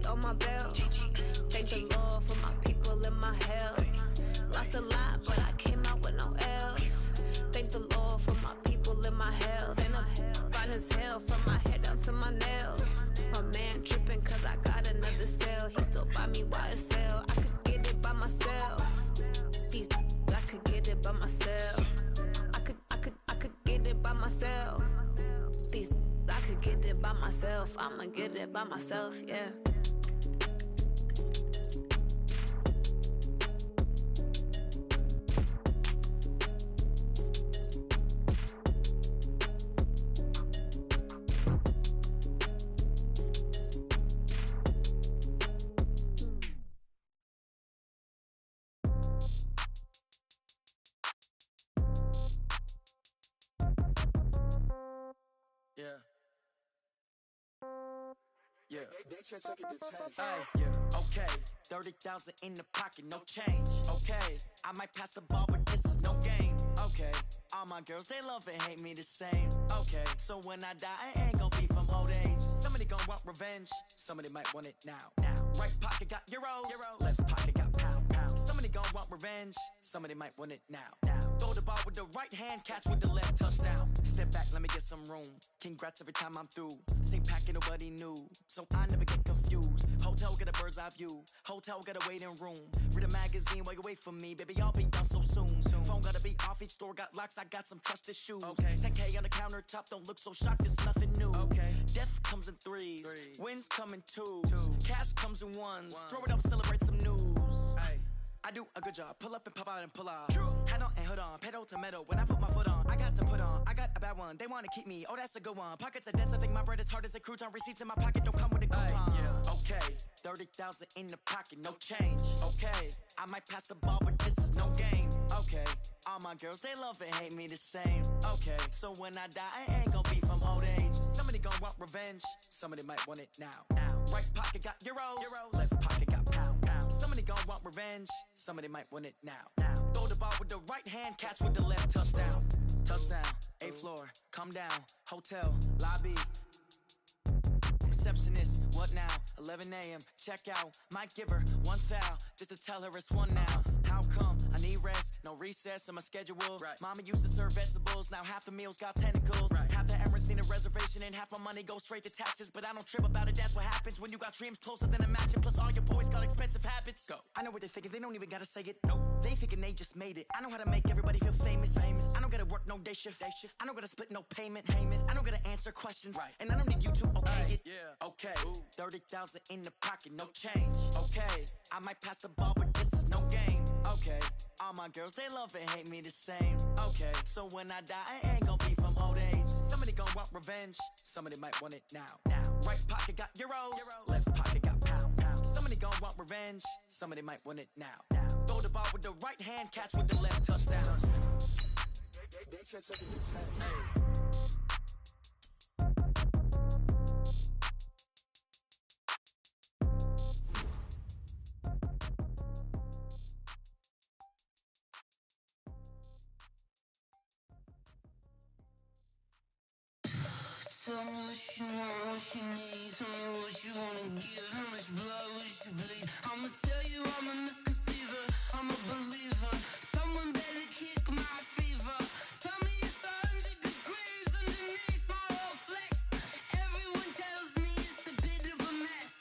GG on my belt. Thank the Lord for my people and my health. Lost a lot, but I came out with no else. Thank the Lord for my people and my health. And I'm fine as hell from my head down to my nails. My man tripping cause I got another cell. He still buy me YSL. I could get it by myself. These I could get it by myself. I could get it by myself. These I could get it by myself. I'ma get it by myself, yeah. Okay, 30,000 in the pocket, no change. Okay, I might pass the ball, but this is no game. Okay, all my girls, they love and hate me the same. Okay, so when I die, I ain't gon' be from old age. Somebody gon' want revenge, somebody might want it now. Right pocket got euros, left pocket got pound. Somebody gon' want revenge, somebody might want it now. Throw the ball with the right hand, catch with the left, touchdown. Step back, let me get some room. Congrats every time I'm through. Same packet, nobody knew, so I never get confused. Hotel get a bird's eye view, hotel get a waiting room. Read a magazine while you wait for me, baby, I'll be done so soon. Phone gotta be off, each store got locks, I got some trusted shoes. Okay, 10K on the countertop, don't look so shocked, it's nothing new. Okay, death comes in threes, wins come in twos, cash comes in ones. Throw it up, celebrate some news. I do a good job, pull up and pop out and pull off. Head on and hood on, pedal to metal. When I put my foot on, I got to put on. I got a bad one, they wanna keep me, oh that's a good one. Pockets are dense, I think my bread is hard as a crouton. Receipts in my pocket don't come with a coupon. Okay, 30,000 in the pocket, no change. Okay, I might pass the ball, but this is no game. Okay, all my girls, they love and hate me the same. Okay, so when I die, I ain't gon' be from old age. Somebody gon' want revenge, somebody might want it now. Right pocket got euros, left pocket got pound. Somebody gon' want revenge, somebody might want it now. Throw the ball with the right hand, catch with the left, touchdown. Touchdown, 8th floor, come down, hotel, lobby. Receptionist, what now? 11 a.m., check out. Might give her one foul, just to tell her it's one now. How come? I need rest, no recess in my schedule. Mama used to serve vegetables, now half the meals got tentacles. Half the Emirates need a reservation and half my money goes straight to taxes. But I don't trip about it, that's what happens when you got dreams closer than a mansion. Plus all your boys got expensive habits. Go. I know what they're thinking, they don't even gotta say it. Nope. They ain't thinking they just made it. I know how to make everybody feel famous. I don't gotta work no day shift. I don't gotta split no payment. I don't gotta answer questions. And I don't need you to okay it. Okay, 30,000 in the pocket, no change. Okay, I might pass the ball, but this is no game. Okay, all my girls, they love and hate me the same. Okay, so when I die, I ain't gon' be from old age. Somebody gon' want revenge, somebody might want it now. Right pocket got euros, left pocket got pound. Somebody gon' want revenge, somebody might want it now. Throw the ball with the right hand, catch with the left, touchdown. Tell me what you want, what you need. Tell me what you wanna give. How much blood would you bleed? I'ma tell you I'm a misconceiver. I'm a believer. Someone better kick my fever. Tell me it's 100 degrees underneath my whole flesh. Everyone tells me it's a bit of a mess.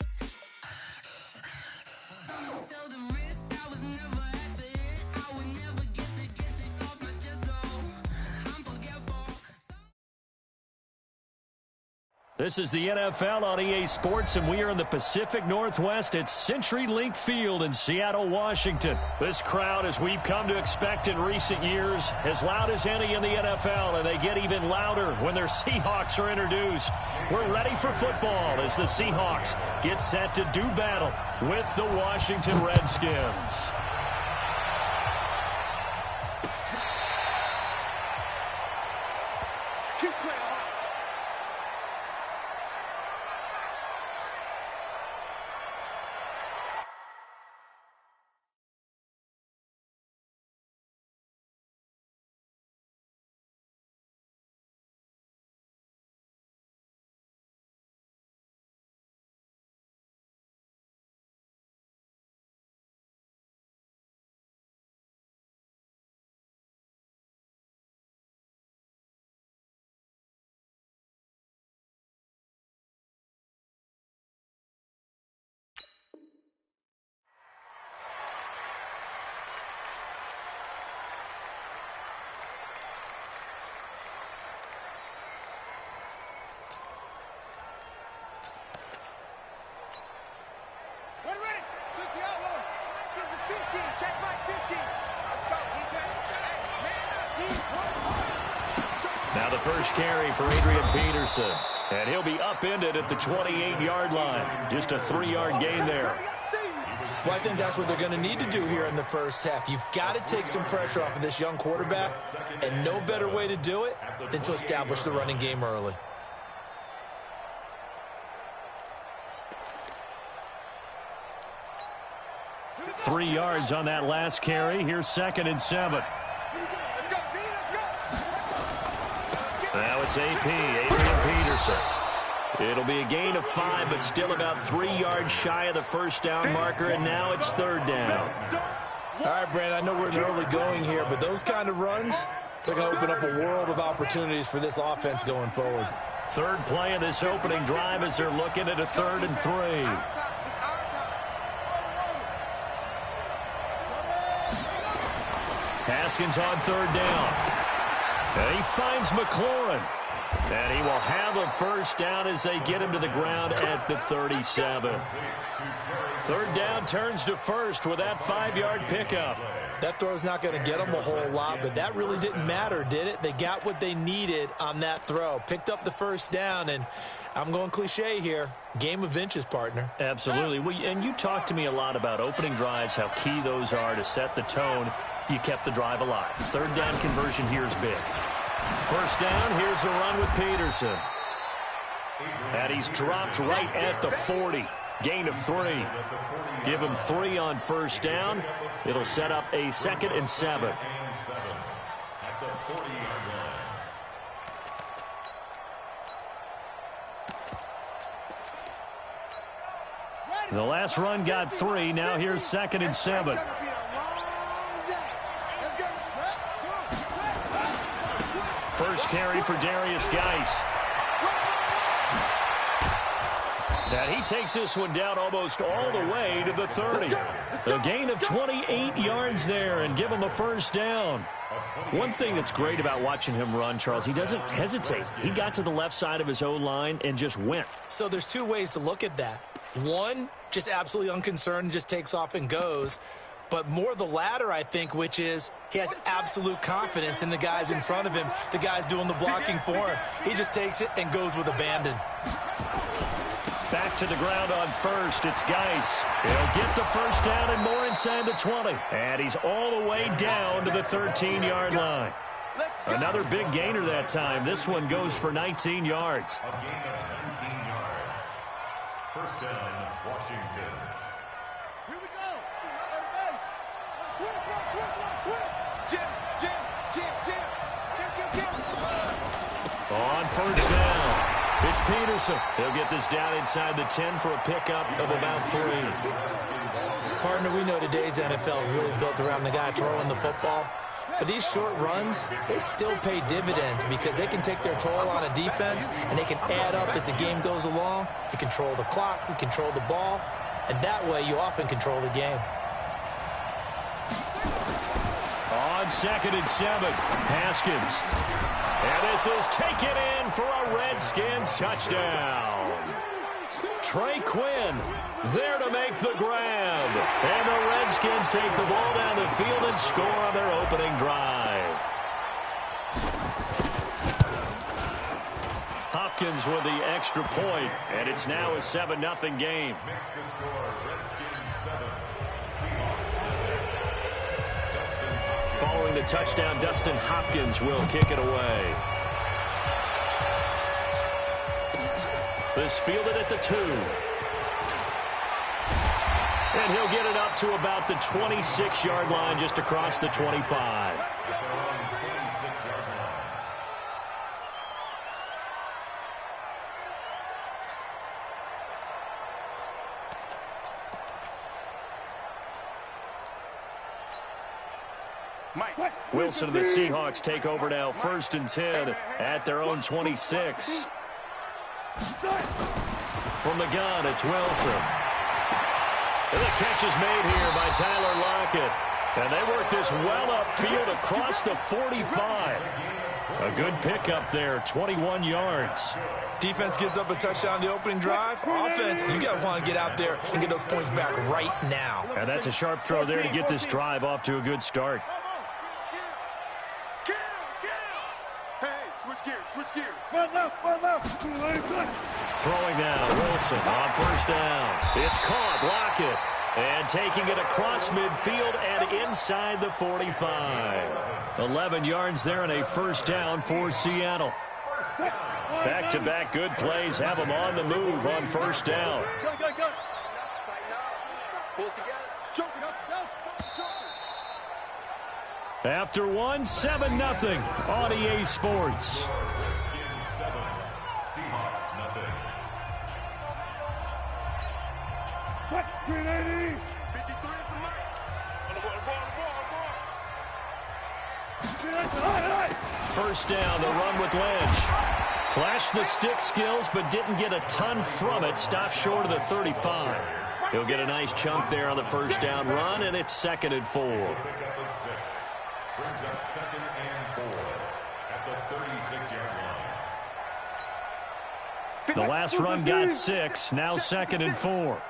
I'ma tell the risk I was never at the end. I would never get it off my chest though. I'm forgetful. This is the NFL on EA Sports, and we are in the Pacific Northwest at CenturyLink Field in Seattle, Washington. This crowd, as we've come to expect in recent years, as loud as any in the NFL, and they get even louder when their Seahawks are introduced. We're ready for football as the Seahawks get set to do battle with the Washington Redskins. the first carry for Adrian Peterson. And he'll be upended at the 28-yard line. Just a 3-yard gain there. Well, I think that's what they're going to need to do here in the first half. You've got to take some pressure off of this young quarterback, and no better way to do it than to establish the running game early. Three yards on that last carry. Here's 2nd and 7. Now it's AP, Adrian Peterson. It'll be a gain of 5, but still about 3 yards shy of the first down marker, and now it's 3rd down. All right, Brandon, I know we're in the early going here, but those kind of runs, they're going to open up a world of opportunities for this offense going forward. Third play of this opening drive as they're looking at a 3rd and 3. Haskins on 3rd down. And he finds McLaurin. And he will have a first down as they get him to the ground at the 37. 3rd down turns to 1st with that 5-yard pickup. That throw's not going to get them a whole lot, but that really didn't matter, did it? They got what they needed on that throw. Picked up the first down, and I'm going cliche here. Game of inches, partner. Absolutely. Well, and you talked to me a lot about opening drives, how key those are to set the tone. You kept the drive alive. 3rd down conversion here is big. First down, here's a run with Peterson. And he's dropped right at the 40. Gain of 3. Give him 3 on first down. It'll set up a 2nd and 7. The last run got 3. Now here's 2nd and 7. First carry for Darius Geis. And he takes this one down almost all the way to the 30. A gain of 28 yards there and give him a first down. One thing that's great about watching him run, Charles, he doesn't hesitate. He got to the left side of his O-line and just went. So there's 2 ways to look at that. One, just absolutely unconcerned, just takes off and goes. But more the latter, I think, which is he has absolute confidence in the guys in front of him, the guys doing the blocking for him. He just takes it and goes with abandon. Back to the ground on first. It's Geis. He'll get the first down and more inside the 20. And he's all the way down to the 13-yard line. Another big gainer that time. This one goes for 19 yards. A gain of 19 yards. First down, Washington. Here we go. On first down, it's Peterson. He'll get this down inside the 10 for a pickup of about 3. Partner, we know today's NFL is really built around the guy throwing the football. But these short runs, they still pay dividends because they can take their toll on a defense and they can add up as the game goes along. You control the clock, you control the ball, and that way you often control the game. On 2nd and 7, Haskins. And this is taken in for a Redskins touchdown. Trey Quinn there to make the grab. And the Redskins take the ball down the field and score on their opening drive. Hopkins with the extra point, and it's now a 7-0 game. Makes the score, Redskins 7. Following the touchdown, Dustin Hopkins will kick it away. This fielded at the 2. And he'll get it up to about the 26-yard line, just across the 25. Wilson and the Seahawks take over now, 1st and 10 at their own 26. From the gun, it's Wilson. And the catch is made here by Tyler Lockett. And they work this well upfield across the 45. A good pickup there, 21 yards. Defense gives up a touchdown the opening drive. Offense, you got to want to get out there and get those points back right now. And that's a sharp throw there to get this drive off to a good start. Hey, switch gears. Switch gears. Front left, front left. Throwing now, Wilson on first down. It's caught, Lockett. And taking it across midfield and inside the 45. 11 yards there and a first down for Seattle. Back-to-back good plays have them on the move on first down. After one, 7-0 on EA Sports. First down, the run with Lynch. Flashed the stick skills, but didn't get a ton from it. Stopped short of the 35. He'll get a nice chunk there on the first down run, and it's 2nd and 4. Brings up 2nd and 4 at the 36-yard line. The last run got 6, now 2nd and 4.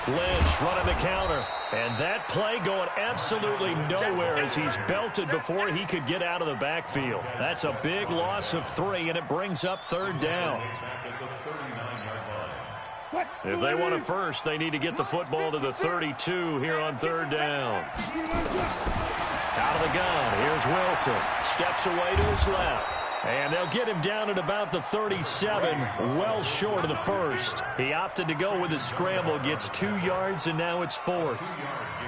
Lynch running the counter. And that play going absolutely nowhere as he's belted before he could get out of the backfield. That's a big loss of 3, and it brings up 3rd down. If they want it first, they need to get the football to the 32 here on 3rd down. Out of the gun, here's Wilson. Steps away to his left. And they'll get him down at about the 37, well short of the first. He opted to go with a scramble, gets 2 yards, and now it's 4th.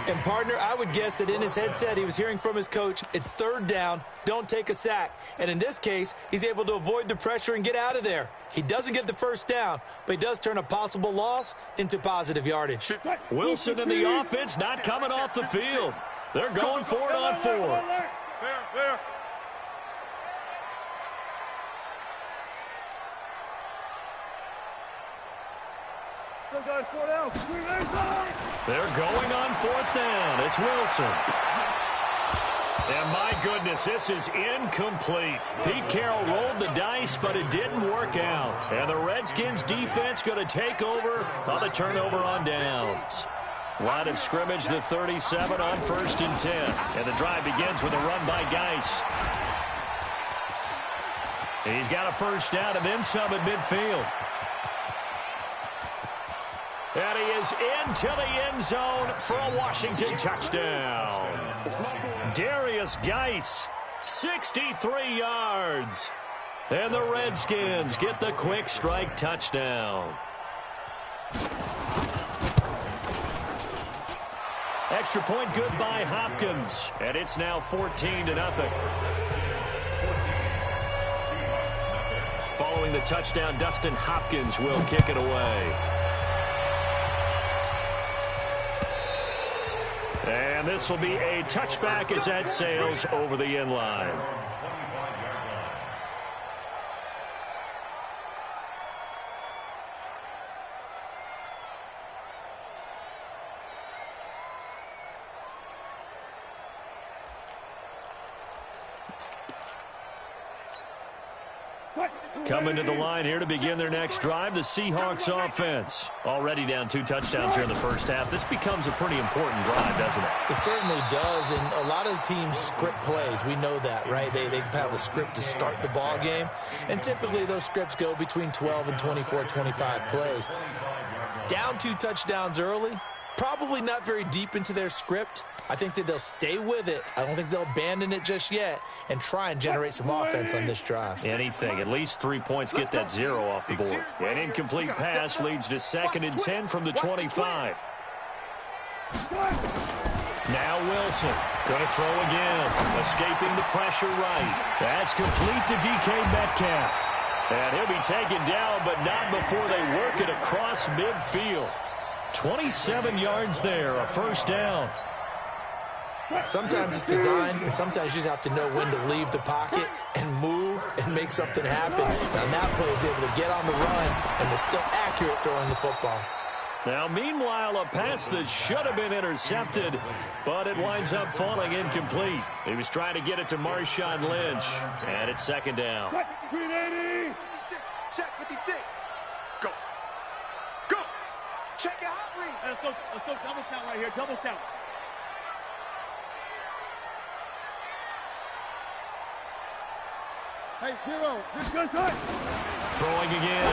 And, partner, I would guess that in his headset he was hearing from his coach, it's 3rd down, don't take a sack. And in this case, he's able to avoid the pressure and get out of there. He doesn't get the first down, but he does turn a possible loss into positive yardage. Wilson and the offense not coming off the field. They're going for it on 4th. Fair. They're going on 4th down. It's Wilson. And my goodness, this is incomplete. Pete Carroll rolled the dice, but it didn't work out. And the Redskins defense going to take over on the turnover on downs. Line of scrimmage, the 37 on 1st and 10. And the drive begins with a run by Geis. He's got a first down and then some at midfield. And he is into the end zone for a Washington touchdown. Darius Geis, 63 yards. And the Redskins get the quick strike touchdown. Extra point good by Hopkins. And it's now 14-0. Following the touchdown, Dustin Hopkins will kick it away. And this will be a touchback as that sails over the end line. Coming to the line here to begin their next drive, the Seahawks offense. Already down 2 touchdowns here in the first half. This becomes a pretty important drive, doesn't it? It certainly does, and a lot of teams script plays. We know that, right? They have a script to start the ball game, and typically those scripts go between 12 and 24, 25 plays. Down 2 touchdowns early, probably not very deep into their script. I think that they'll stay with it. I don't think they'll abandon it just yet and try and generate some offense on this drive. Anything. At least 3 points get that 0 off the board. An incomplete pass leads to 2nd and 10 from the 25. Now Wilson. Going to throw again. Escaping the pressure right. That's complete to DK Metcalf. And he'll be taken down, but not before they work it across midfield. 27 yards there, a first down. Sometimes it's designed, and sometimes you just have to know when to leave the pocket and move and make something happen. And that player is able to get on the run and is still accurate throwing the football. Now, meanwhile, a pass that should have been intercepted, but it winds up falling incomplete. He was trying to get it to Marshawn Lynch, and it's 2nd down. Check 56. Go. Go. Check your hot read. Let's go double count right here. Double count. Hey, Hero, this gun's hot. Throwing again.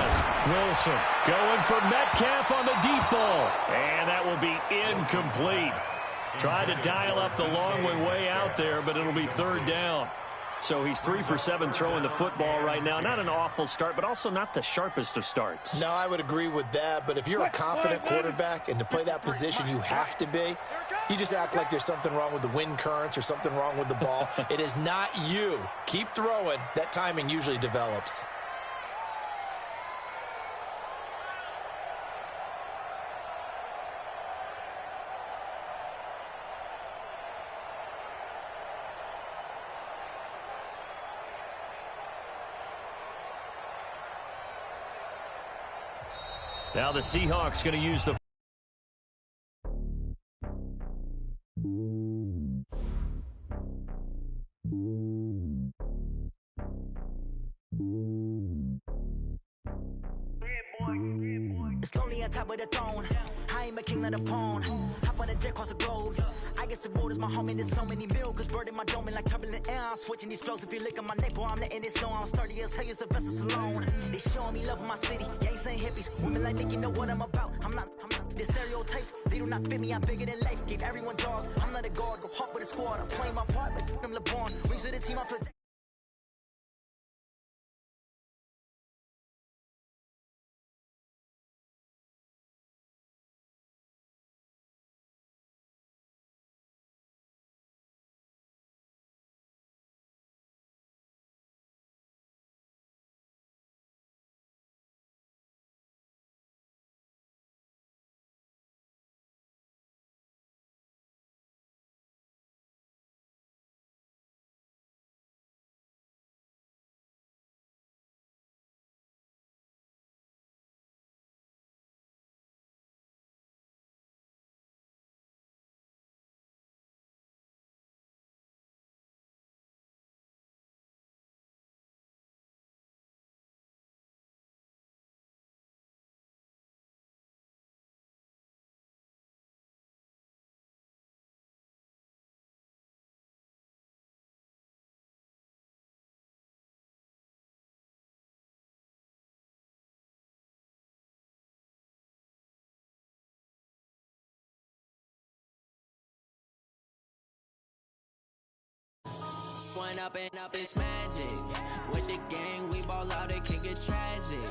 Wilson going for Metcalf on the deep ball. And that will be incomplete. Tried to dial up the long way out there, but it'll be third down. So he's 3 for 7 throwing the football right now. Not an awful start, but also not the sharpest of starts. No, I would agree with that. But if you're a confident quarterback and to play that position you have to be, you just act like there's something wrong with the wind currents or something wrong with the ball. It is not you. Keep throwing. That timing usually develops. Now the Seahawks going to use the It's lonely on top of the throne. I am a king of the pawn. Hop on a jet across the globe. I guess the world is my home and there's so many milk. Bird in my dome and like turbulent air. I'm switching these flows. If you look at my neck, boy, I'm letting it snow. I'm sturdy as hell as a vessel alone. They showing me love in my city. Gangs ain't hippies. Women like Nick, you know what I'm about. I'm not. The stereotypes, they do not fit me. I'm bigger than life. Gave everyone jobs. I'm not a guard. Go hard with a squad. I'm playing my part, but them LeBron. Rings to the team. I'm for One up and up, it's magic. With the gang, we ball out, it can get tragic.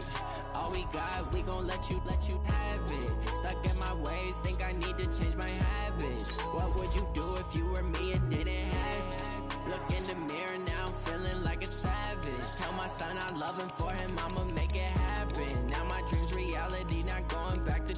All we got, we gon' let you have it. Stuck in my ways, think I need to change my habits. What would you do if you were me and didn't have it? Look in the mirror now, I'm feeling like a savage. Tell my son I love him, for him I'ma make it happen. Now my dream's reality, not going back to.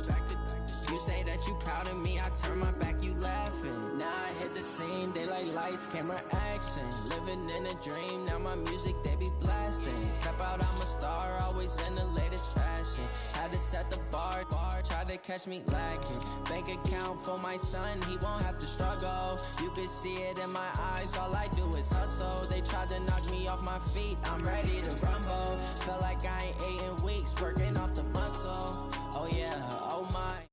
You say that you proud of me, I turn my back, you laughing. Now I hit the scene, they like lights, camera, action. Living in a dream, now my music, they be blasting. Step out, I'm a star, always in the latest fashion. Had to set the bar, try to catch me lacking. Bank account for my son, he won't have to struggle. You can see it in my eyes, all I do is hustle. They tried to knock me off my feet, I'm ready to rumble. Feel like I ain't ate in weeks, working off the muscle. Oh yeah, oh my.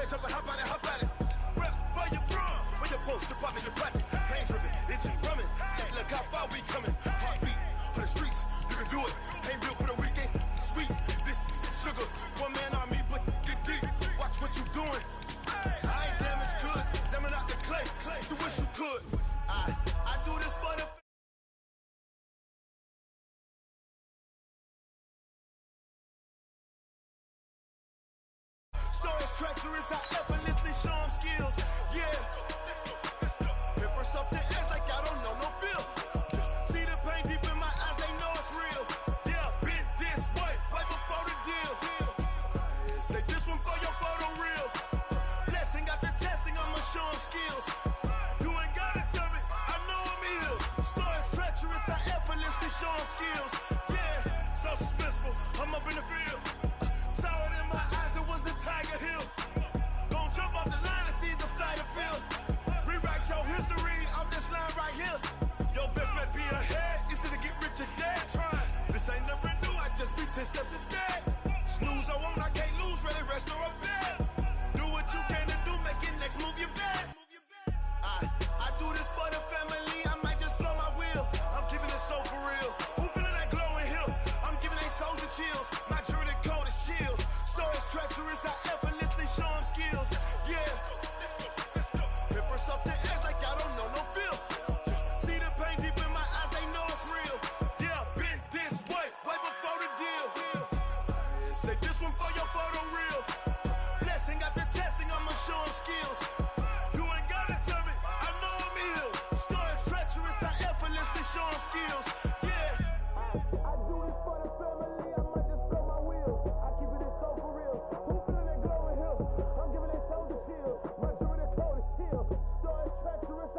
jump and hop at it. Rep where you from, where you post, department, your projects. Pain driven, itching, drumming. Hey, look how far we coming. Heartbeat on the streets, you can do it. Ain't built for the weekend. Sweet, this sugar, one man army, but get deep. Watch what you doing. I ain't damaged goods, damn it out the clay. You wish you could. I do this for the. Stories treacherous, I effortlessly show them skills. Yeah. Hit first off the edge like I don't know no feel. See the pain deep in my eyes, they know it's real. Yeah, been this way, right before the deal. Say this one for your photo real. Blessing after testing, I'ma show them skills. You ain't gotta tell me, I know I'm ill. Stories treacherous, I effortlessly show them skills. Yeah, so suspenseful, I'm up in the field. Saw it in my eyes, it was the Tiger Hill. Gon' jump off the line and see the flight of field. Rewrite your history off this line right here. Your best bet be ahead, it's to get rich or dead trying. This ain't never new, I just be 10 steps instead. Snooze I won't, I can't lose, ready, rest or a bed. Do what you can to do, make it next move your best. I do this for the family, I might just flow my wheel. I'm keeping it so for real. Who feeling that glowing hill? I'm giving they soldier chills. My journey cold is chill. Stories treacherous, I effortlessly show them skills. Yeah. Hit first off the edge like I don't know no feel. See the pain deep in my eyes, they know it's real. Yeah, been this way, way before the deal. Say this one for your photo real. Blessing after testing, I'ma show them skills. You ain't gotta tell me, I know I'm ill. Stories treacherous, I effortlessly show them skills. Yeah. I do this for the family, I might just blow my wheel. I keep it so for real. Who feeling that glowing hill? I'm giving they soldier chills. My journey cold is chill. Stories treacherous,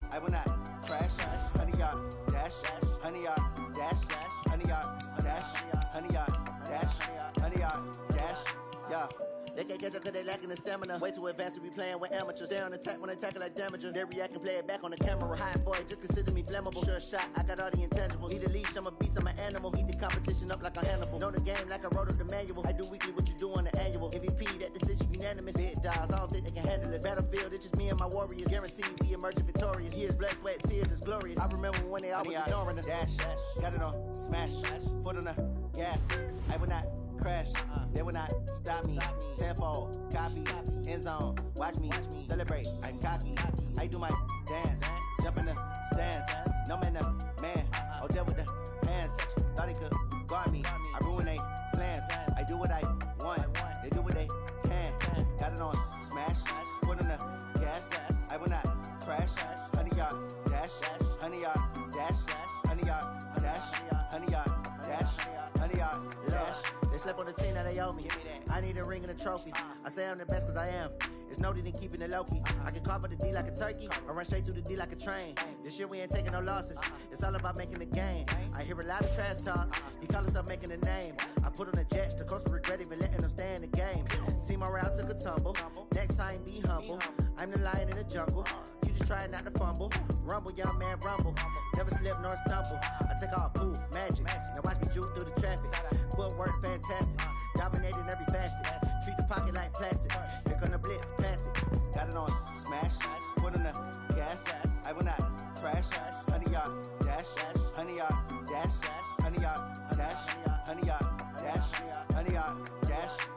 I will not crash, honey yard, dash, honey yard, dash, honey yard, dash, honey yard, dash, honey yard, dash, yeah. They can't catch up cause they lacking the stamina. Way too advanced to be playing with amateurs. Stay on attack when they tackle like damager. They react and play it back on the camera. Hot boy, just consider me flammable. Sure shot, I got all the intangibles. Need a leash, I'm a beast, I'm an animal. Eat the competition up like a Hannibal. Know the game like I wrote up the manual. I do weekly what you do on the annual. MVP, that decision unanimous. Big dials, I don't think they can handle this. Battlefield, it's just me and my warriors. Guaranteed we emerging victorious. Years, blood, sweat, tears, it's glorious. I remember when they always ignoring us. Dash, got it on, smash, foot on the gas. I will not crash, they will not stop me. Tenfold, copy, end zone, watch me celebrate. I'm cocky, I do my dance, jump in the stands. No man, man, oh there with the hands. Thought he could guard me, I ruin they plans. I do what I want, they do what they can. Got it on, smash, foot on the gas. I will not crash, honey yard, dash, honey yard, dash, honey yard, dash, honey yard, dash, honey yard, dash. They slept on the team that they owe me. I need a ring and a trophy. I say I'm the best cause I am. It's no need in keeping it low-key. I can carve up the D like a turkey or run straight through the D like a train. This year we ain't taking no losses. It's all about making the game. I hear a lot of trash talk. He call himself making a name. I put on the Jets. The coach will regret even letting them stay in the game. Team morale took a tumble. Next time be humble. I'm the lion in the jungle. You just trying not to fumble. Rumble, young man, rumble. Never slip nor stumble. I take off, poof, magic. Now watch me juke through the traffic. Footwork fantastic. Dominating every facet. Treat the pocket like plastic. Here come the blitz, pass it. Got it on, smash. Put on the gas. I will not crash. Honey yard, dash. Honey yard, dash. Honey yard, dash. Honey yard, dash. Honey yard, dash.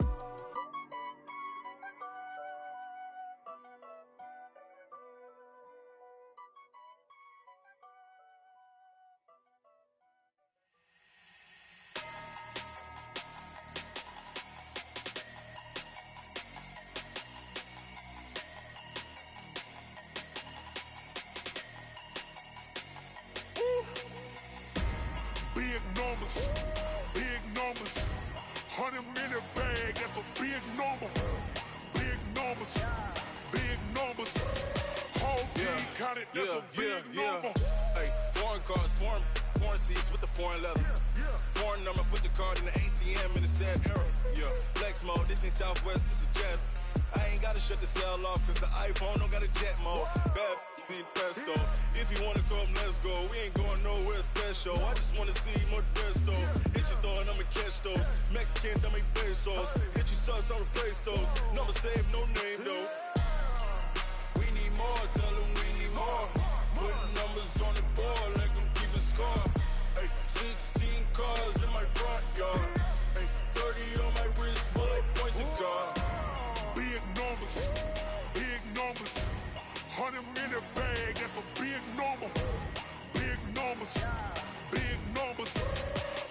big number. Big numbers. Big numbers. Whole team counted, that's a big number. Hey, foreign cars, foreign seats with the foreign leather. Foreign number, put the card in the ATM in the sad era. Yeah, flex mode, this ain't Southwest, this is Jet. I ain't gotta shut the cell off, cause the iPhone don't got a jet mode. Bad ain't pesto. If you wanna come, let's go. We ain't going nowhere special. I just wanna see more Desto. Hit your thought, I'ma catch those. Mexican, dummy pesos. Hit your sauce, I'll replace those. Number save, no name though. We need more, tell them we need more. Putting numbers on the board, let them keep a score. Hey, 16 cars in my front yard. Hey, 30 on my wrist, bullet point to God. Big numbers, big numbers. 100 in the bag, that's a big number. Big numbers, big numbers.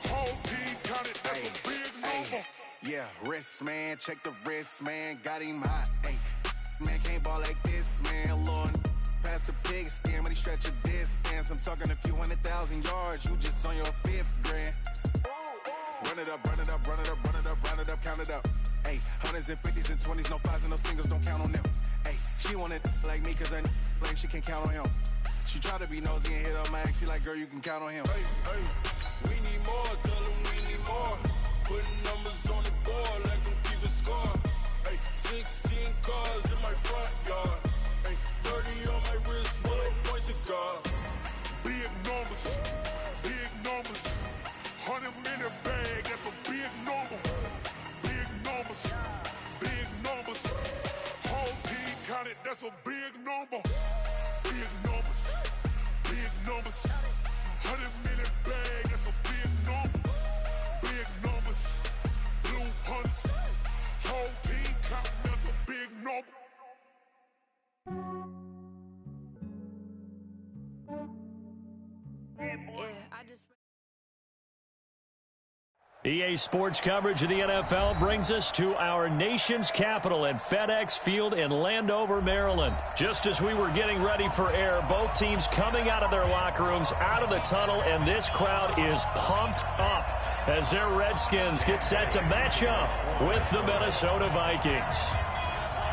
Whole team counted, that's a big number. Yeah, wrist man, check the wrist man, got him hot. Hey, man can't ball like this, man. Lord, past the pig skin, but he stretch a distance. I'm talking a few 100,000 yards, you just on your 5th grand. Run it up, run it up, run it up, run it up, round it up, count it up. Hey, 100s and 50s and 20s, no 5s and no singles, don't count on them. Hey, she want it like me, cause I like she can't count on him. She try to be nosy and hit up my ex, she like, girl, you can count on him. Hey, hey, we need more, tell them we need more. Putting numbers on the board, let them keep a score. Hey, 16 cars in my front yard. Hey, 30 on my wrist, bullet point to God. Big numbers, big numbers. 100 in the bag, that's a big number. Big numbers, big numbers. Whole team counted, that's a big number. Big numbers, big numbers. 100 in the bag, that's a big number. Big numbers, blue hunts. Whole team counting, that's a big number. Yeah, I just... EA Sports coverage of the NFL brings us to our nation's capital at FedEx Field in Landover, Maryland. Just as we were getting ready for air, both teams coming out of their locker rooms, out of the tunnel, and this crowd is pumped up as their Redskins get set to match up with the Minnesota Vikings.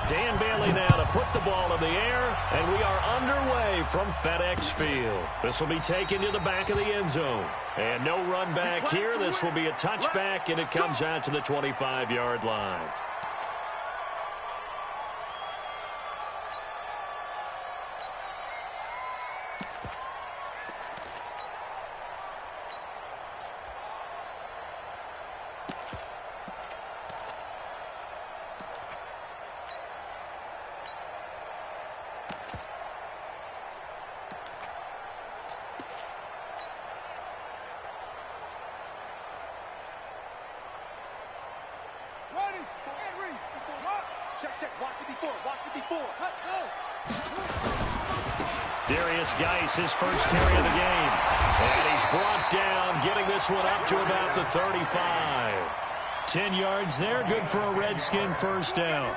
Dan Bailey now to put the ball in the air, and we are underway from FedEx Field. This will be taken to the back of the end zone. And no run back here. This will be a touchback, and it comes out to the 25-yard line. His first carry of the game. And he's brought down, getting this one up to about the 35. 10 yards there, good for a Redskin first down.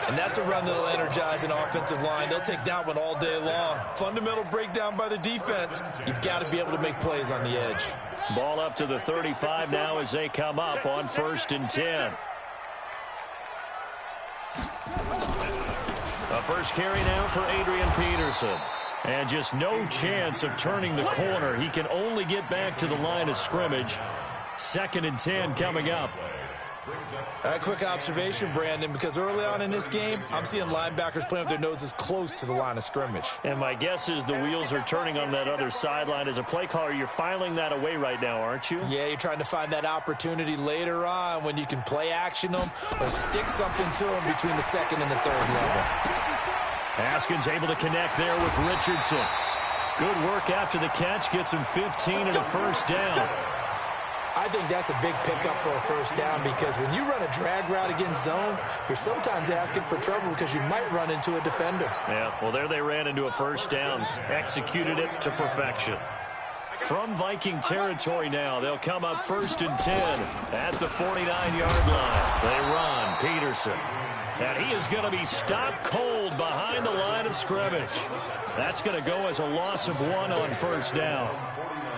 And that's a run that'll energize an offensive line. They'll take that one all day long. Fundamental breakdown by the defense. You've got to be able to make plays on the edge. Ball up to the 35 now as they come up on 1st and 10. A first carry now for Adrian Peterson. And just no chance of turning the corner. He can only get back to the line of scrimmage. 2nd and 10 coming up. A quick observation, Brandon, because early on in this game, I'm seeing linebackers playing with their noses close to the line of scrimmage. And my guess is the wheels are turning on that other sideline. As a play caller, you're filing that away right now, aren't you? Yeah, you're trying to find that opportunity later on when you can play action them or stick something to them between the 2nd and the 3rd level. Haskins able to connect there with Richardson. Good work after the catch. Gets him 15 and a first down. I think that's a big pickup for a first down because when you run a drag route against zone, you're sometimes asking for trouble because you might run into a defender. Yeah, well, there they ran into a first down. Executed it to perfection. From Viking territory now, they'll come up 1st and 10 at the 49-yard line. They run. Peterson. And he is going to be stopped cold behind the line of scrimmage. That's going to go as a loss of 1 on first down.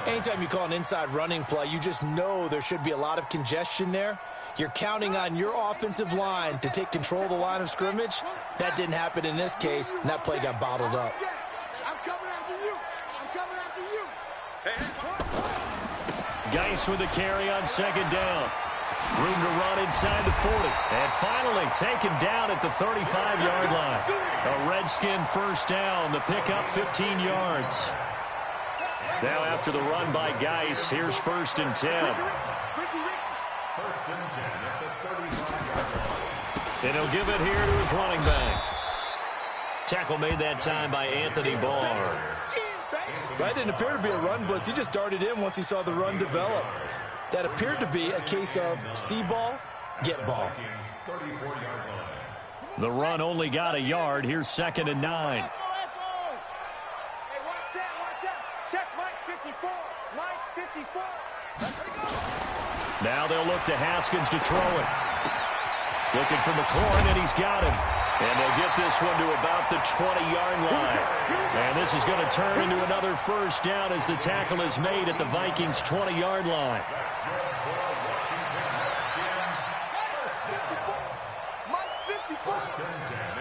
Anytime you call an inside running play, you just know there should be a lot of congestion there. You're counting on your offensive line to take control of the line of scrimmage. That didn't happen in this case, and that play got bottled up. I'm coming after you. I'm coming after you. Geis with the carry on second down. Room to run inside the 40. And finally taken down at the 35-yard line. A Redskin first down. The pickup 15 yards. Now after the run by Geis, here's 1st and 10. 1st and 10 at the 35-yard line. And he'll give it here to his running back. Tackle made that time by Anthony Barr. That didn't appear to be a run blitz. He just darted in once he saw the run develop. That appeared to be a case of see ball, get ball. 34-yard line. The run only got a yard. Here's 2nd and 9. Hey, watch out. Check Mike 54. Mike 54. Now they'll look to Haskins to throw it. Looking for McLaurin, and he's got him. And they'll get this one to about the 20-yard line. And this is going to turn into another first down as the tackle is made at the Vikings' 20-yard line. Mike 54.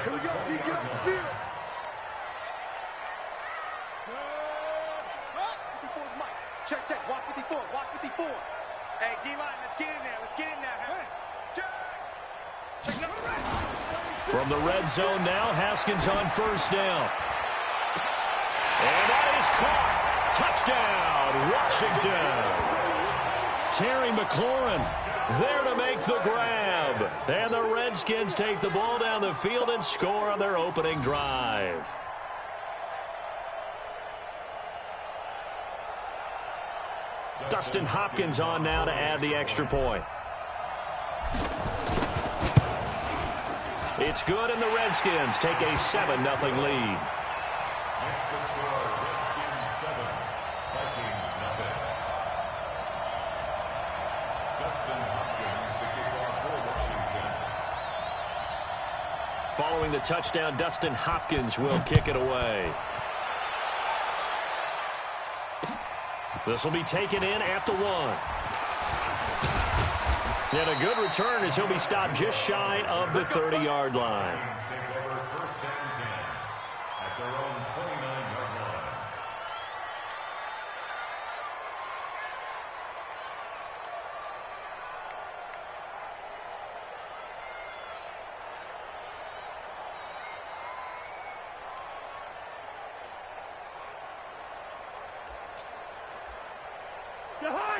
Here we go, D. Get up the field. 54 is Mike. Check. Watch 54. Hey, D-line, let's get in there. Check. From the red zone now, Haskins on first down. And that is caught. Touchdown, Washington. Terry McLaurin there to make the grab. And the Redskins take the ball down the field and score on their opening drive. Dustin Hopkins on now to add the extra point. It's good, and the Redskins take a 7-0 lead. Next to score, Redskins 7, Vikings nothing. Dustin Hopkins to kick off for Washington. Following the touchdown, Dustin Hopkins will kick it away. This will be taken in at the 1. And a good return as he'll be stopped just shy of the 30-yard line. Take over 1st and 10 at their own 29-yard line.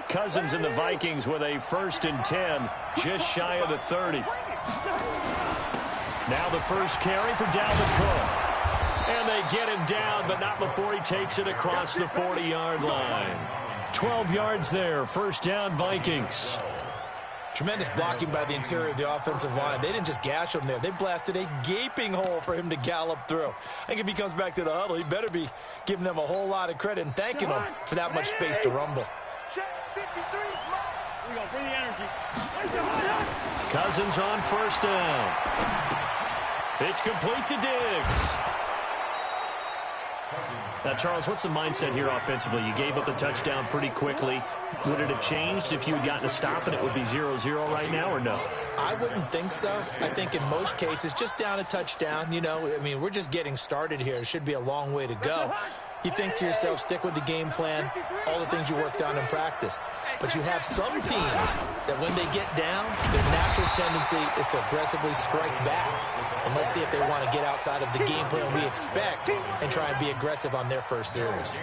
Cousins and the Vikings with a 1st and 10, just shy of the 30. Now the first carry for Dalvin Cook. And they get him down, but not before he takes it across the 40-yard line. 12 yards there, first down Vikings. Tremendous blocking by the interior of the offensive line. They didn't just gash him there. They blasted a gaping hole for him to gallop through. I think if he comes back to the huddle, he better be giving them a whole lot of credit and thanking them for that much space to rumble. Bring the energy. Cousins on first down. It's complete to Diggs. Now, Charles, what's the mindset here offensively? You gave up the touchdown pretty quickly. Would it have changed if you had gotten a stop and it would be 0-0 right now, or no? I wouldn't think so. I think in most cases, just down a touchdown, you know, I mean, we're just getting started here. It should be a long way to go. You think to yourself, stick with the game plan, all the things you worked on in practice. But you have some teams that when they get down, their natural tendency is to aggressively strike back. And let's see if they want to get outside of the game plan we expect and try and be aggressive on their first series.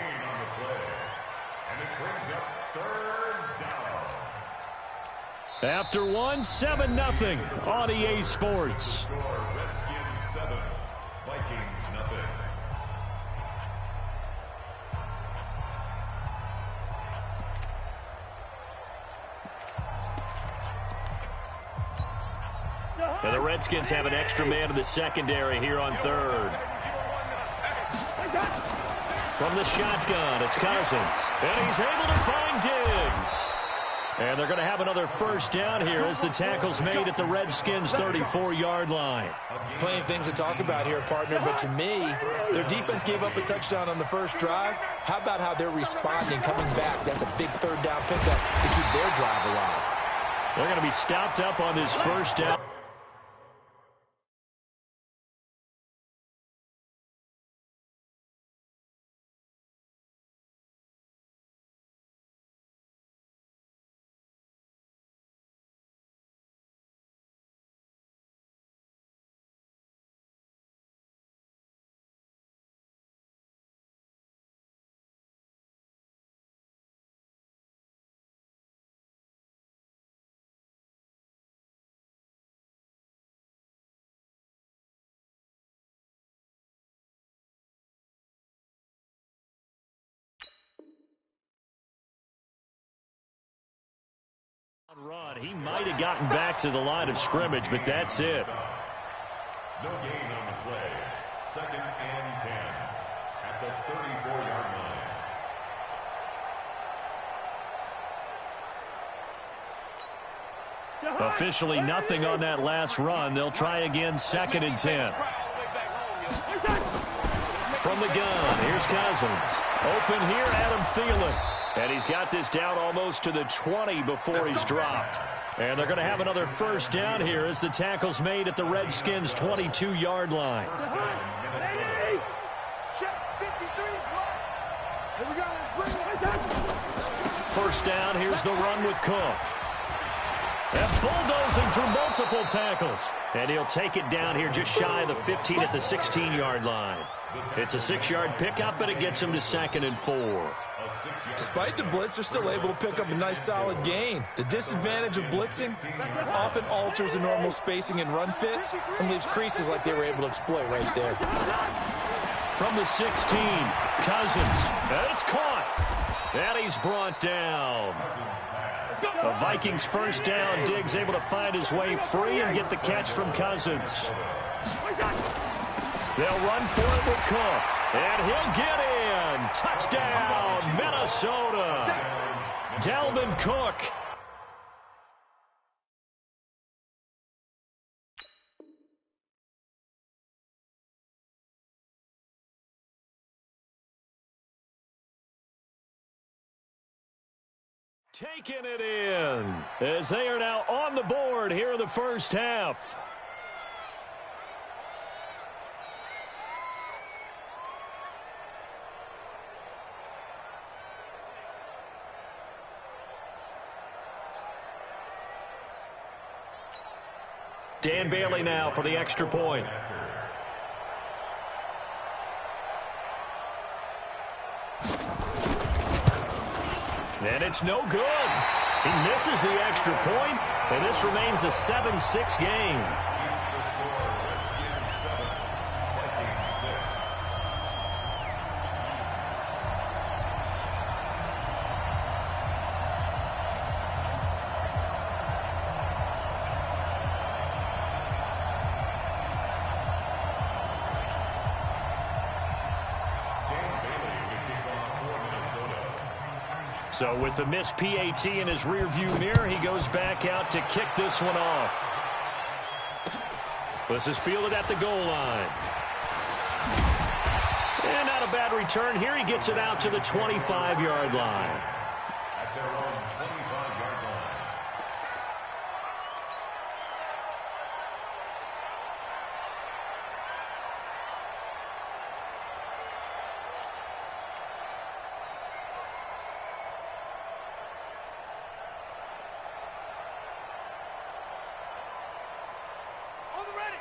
After 7-0 on EA Sports. Redskins 7, Vikings nothing. And the Redskins have an extra man in the secondary here on third. From the shotgun, it's Cousins. And he's able to find Diggs. And they're going to have another first down here as the tackle's made at the Redskins' 34-yard line. Plenty of things to talk about here, partner, but to me, their defense gave up a touchdown on the first drive. How about how they're responding, coming back? That's a big third down pickup to keep their drive alive. They're going to be stopped up on this first down. Run. He might have gotten back to the line of scrimmage, but that's it. No gain on the play. 2nd and 10 at the 34-yard line. Officially nothing on that last run. They'll try again, 2nd and 10. From the gun, here's Cousins. Open here, Adam Thielen. And he's got this down almost to the 20 before he's dropped. And they're going to have another first down here as the tackle's made at the Redskins' 22-yard line. First down, here's the run with Cook. And bulldozing through multiple tackles. And he'll take it down here just shy of the 15 at the 16-yard line. It's a 6-yard pickup, but it gets him to 2nd and 4. Despite the blitz, they're still able to pick up a nice solid gain. The disadvantage of blitzing often alters the normal spacing and run fits and leaves creases like they were able to exploit right there. From the 16, Cousins. And it's caught. And he's brought down. The Vikings first down. Diggs able to find his way free and get the catch from Cousins. They'll run for it with Cook. And he'll get in. Touchdown, Minnesota. Dalvin Cook. Taking it in as they are now on the board here in the first half. Dan Bailey now for the extra point. And it's no good. He misses the extra point, and this remains a 7-6 game. So with the missed PAT in his rearview mirror, he goes back out to kick this one off. This is fielded at the goal line. And not a bad return here. He gets it out to the 25-yard line. At their own 25-yard line.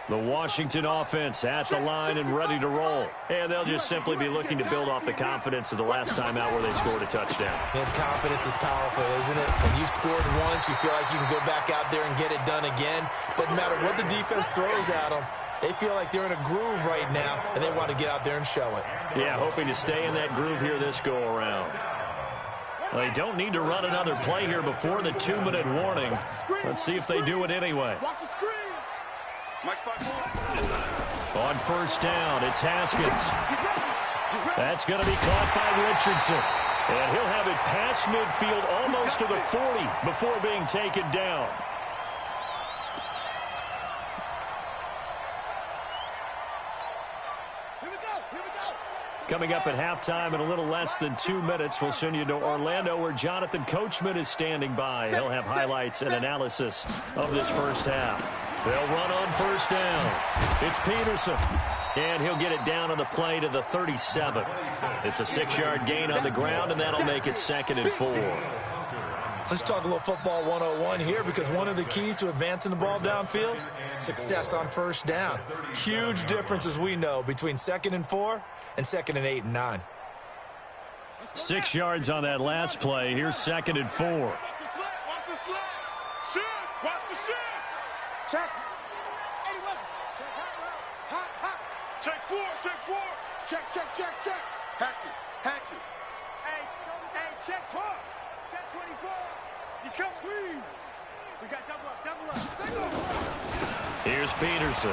The Washington offense at the line and ready to roll. And they'll just simply be looking to build off the confidence of the last time out where they scored a touchdown. And confidence is powerful, isn't it? When you've scored once, you feel like you can go back out there and get it done again. Doesn't matter what the defense throws at them. They feel like they're in a groove right now, and they want to get out there and show it. Yeah, hoping to stay in that groove here this go-around. Well, they don't need to run another play here before the 2-minute warning. Let's see if they do it anyway. On first down, it's Haskins. That's going to be caught by Richardson. And he'll have it past midfield almost to the 40 before being taken down. Coming up at halftime in a little less than 2 minutes, we'll send you to Orlando where Jonathan Coachman is standing by. He'll have highlights and analysis of this first half. They'll run on first down. It's Peterson. And he'll get it down on the play to the 37. It's a 6-yard gain on the ground, and that'll make it 2nd and 4. Let's talk a little football 101 here, because one of the keys to advancing the ball downfield, success on first down. Huge difference, as we know, between 2nd and 4 and 2nd and 8 and 9. 6 yards on that last play. Here's 2nd and 4. Watch the slant. Watch the slant. Shift. Watch the shift. Check. Eddie Weber. Check hot. Hot. Check 4. Check 4. Check. Hatchet. Hey, check 12. Check 24. He's come squeeze. We got double up. Here's Peterson.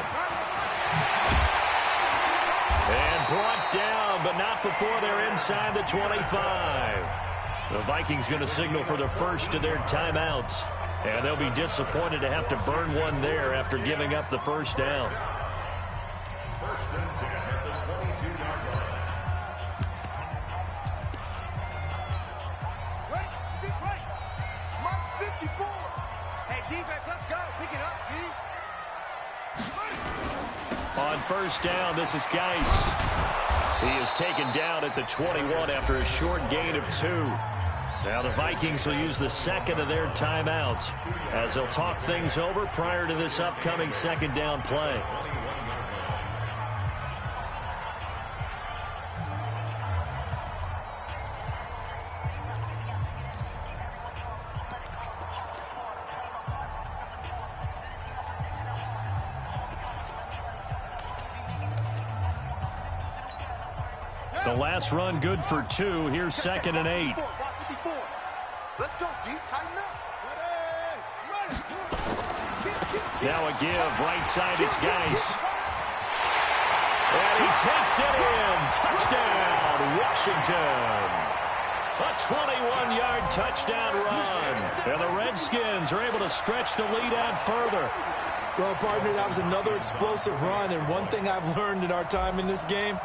And brought down, but not before they're inside the 25. The Vikings going to signal for the first of their timeouts. And they'll be disappointed to have to burn one there after giving up the first down. First and 10 at the 22-yard line. Right. Mark 54. Hey, defense, let's go. Pick it up, D. On first down, this is Geis. He is taken down at the 21 after a short gain of 2. Now the Vikings will use the second of their timeouts as they'll talk things over prior to this upcoming 2nd down play. The last run good for 2. Here's 2nd and 8. Let's go, D. Tighten up. Now a give. Right side, it's Geis. And he takes it in. Touchdown, Washington. A 21-yard touchdown run. And the Redskins are able to stretch the lead out further. Well, partner, that was another explosive run, and one thing I've learned in our time in this game,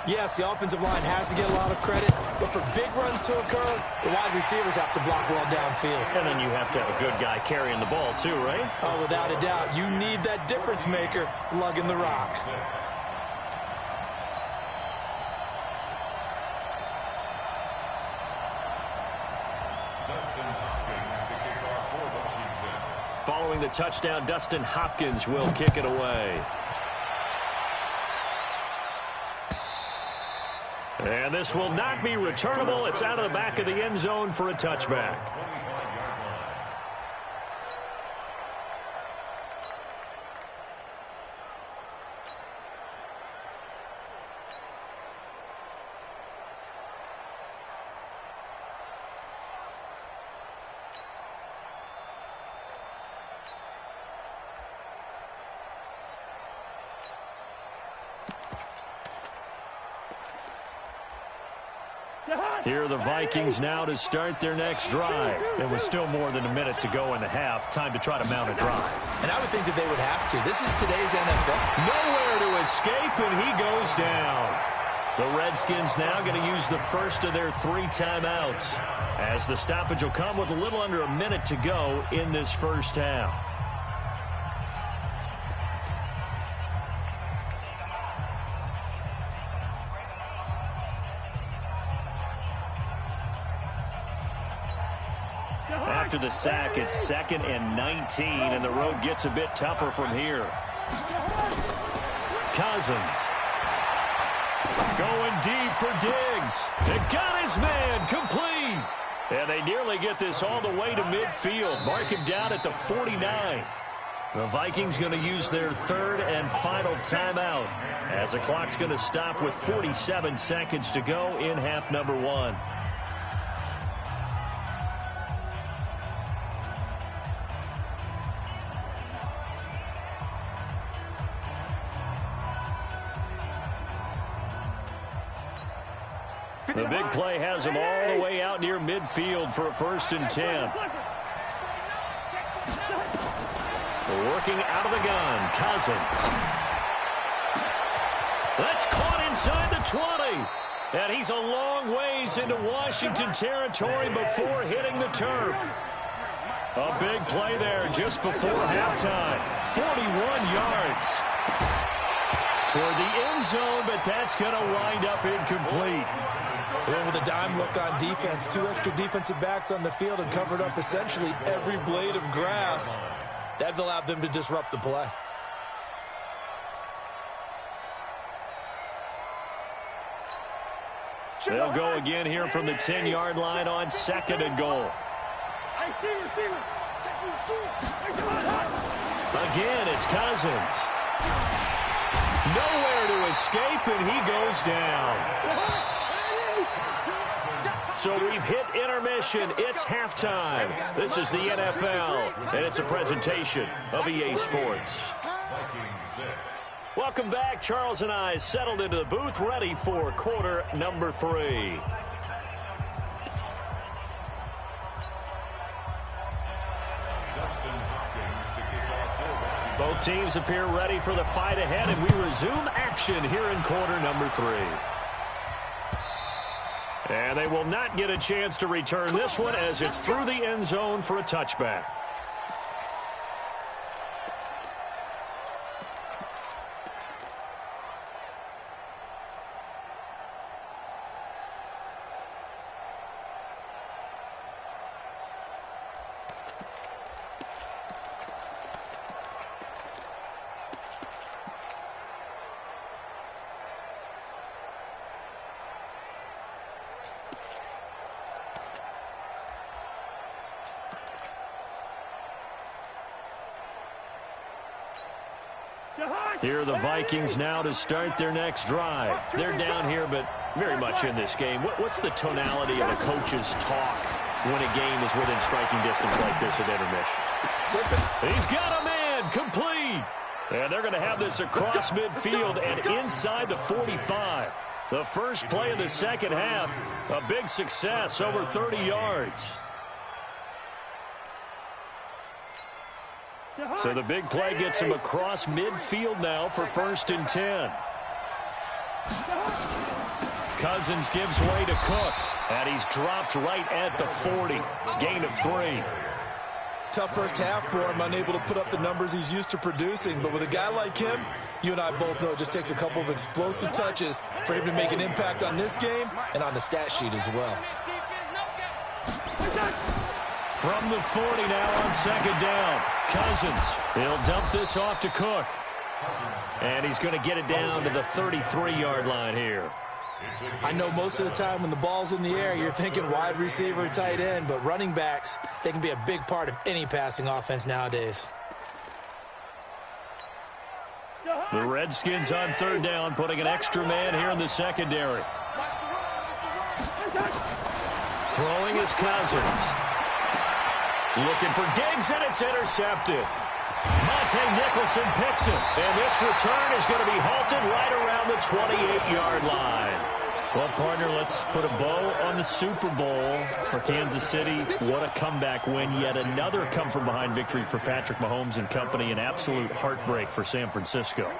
yes, the offensive line has to get a lot of credit, but for big runs to occur, the wide receivers have to block well downfield. And then you have to have a good guy carrying the ball too, right? Oh, without a doubt. You need that difference maker lugging the rock. Following the touchdown, Dustin Hopkins will kick it away. And this will not be returnable. It's out of the back of the end zone for a touchback. Here are the Vikings now to start their next drive. And with still more than a minute to go in the half, time to try to mount a drive. And I would think that they would have to. This is today's NFL. Nowhere to escape, and he goes down. The Redskins now going to use the first of their 3 timeouts, as the stoppage will come with a little under a minute to go in this first half. After the sack, it's 2nd and 19, and the road gets a bit tougher from here. Cousins. Going deep for Diggs. It got his man complete. And they nearly get this all the way to midfield. Mark him down at the 49. The Vikings going to use their 3rd and final timeout, as the clock's going to stop with 47 seconds to go in half number 1. The big play has them all the way out near midfield for a 1st and 10. Working out of the gun, Cousins. That's caught inside the 20. And he's a long ways into Washington territory before hitting the turf. A big play there just before halftime. 41 yards toward the end zone, but that's going to wind up incomplete. Well, with a dime look on defense, 2 extra defensive backs on the field and covered up essentially every blade of grass. That allowed them to disrupt the play. They'll go again here from the 10-yard line on 2nd and goal. Again, it's Cousins. Nowhere to escape, and he goes down. So we've hit intermission. It's halftime. This is the NFL, and it's a presentation of EA Sports. Welcome back. Charles and I settled into the booth, ready for quarter number 3. Both teams appear ready for the fight ahead, and we resume action here in quarter number 3. And they will not get a chance to return this one as it's through the end zone for a touchback. Here are the Vikings now to start their next drive. They're down here, but very much in this game. What's the tonality of a coach's talk when a game is within striking distance like this at intermission? He's got a man, complete. And they're going to have this across midfield and inside the 45. The first play of the second half, a big success, over 30 yards. So the big play gets him across midfield now for 1st and 10. Cousins gives way to Cook, and he's dropped right at the 40. Gain of 3. Tough first half for him, unable to put up the numbers he's used to producing. But with a guy like him, you and I both know it just takes a couple of explosive touches for him to make an impact on this game and on the stat sheet as well. From the 40 now on 2nd down. Cousins, he'll dump this off to Cook. And he's going to get it down to the 33-yard line here. I know most of the time when the ball's in the air, you're thinking wide receiver, tight end, but running backs, they can be a big part of any passing offense nowadays. The Redskins on 3rd down, putting an extra man here in the secondary. Throwing is Cousins. Looking for Diggs, and it's intercepted. Monte Nicholson picks it, and this return is going to be halted right around the 28-yard line. Well, partner, let's put a bow on the Super Bowl for Kansas City. What a comeback win. Yet another come-from-behind victory for Patrick Mahomes and company. An absolute heartbreak for San Francisco.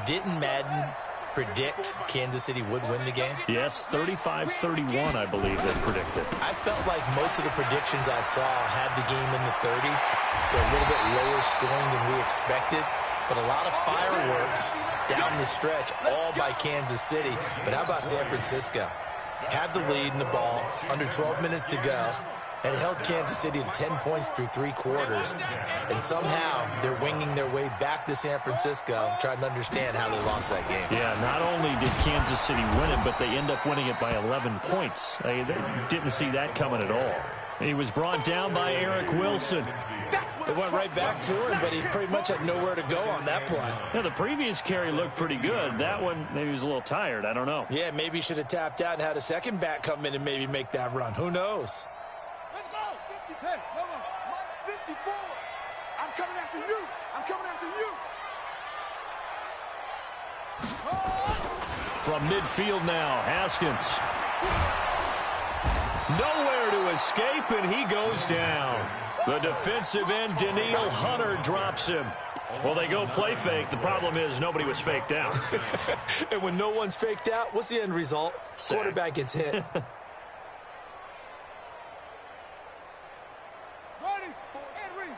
Didn't Madden predict Kansas City would win the game? Yes, 35-31, I believe they predicted. I felt like most of the predictions I saw had the game in the 30s, so a little bit lower scoring than we expected. But a lot of fireworks down the stretch, all by Kansas City. But how about San Francisco? Had the lead in the ball, under 12 minutes to go, and held Kansas City to 10 points through 3 quarters. And somehow they're winging their way back to San Francisco, trying to understand how they lost that game. Yeah, not only did Kansas City win it, but they end up winning it by 11 points. They didn't see that coming at all. He was brought down by Eric Wilson. They went right back to him, but he pretty much had nowhere to go on that play. Yeah, the previous carry looked pretty good. That one, maybe he was a little tired. I don't know. Yeah, maybe he should have tapped out and had a second back come in and maybe make that run. Who knows? Let's go. 50, hey, hold on. 54. I'm coming after you. I'm coming after you. From midfield now, Haskins. Nowhere to escape, and he goes down. The defensive end, Daniil Hunter, drops him. Well, they go play fake. The problem is nobody was faked out. And when no one's faked out, what's the end result? Sack. Quarterback gets hit. Ready? Henry.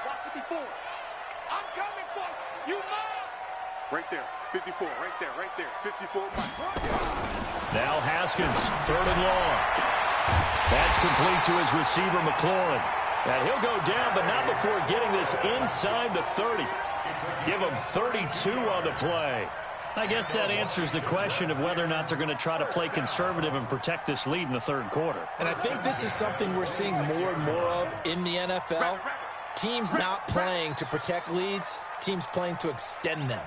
Watch 54. I'm coming for you. You mine. Right there. 54. Right there. 54. Now Haskins, 3rd and long. That's complete to his receiver, McLaurin. And he'll go down, but not before getting this inside the 30. Give him 32 on the play. I guess that answers the question of whether or not they're going to try to play conservative and protect this lead in the 3rd quarter. And I think this is something we're seeing more and more of in the NFL. Teams not playing to protect leads, teams playing to extend them.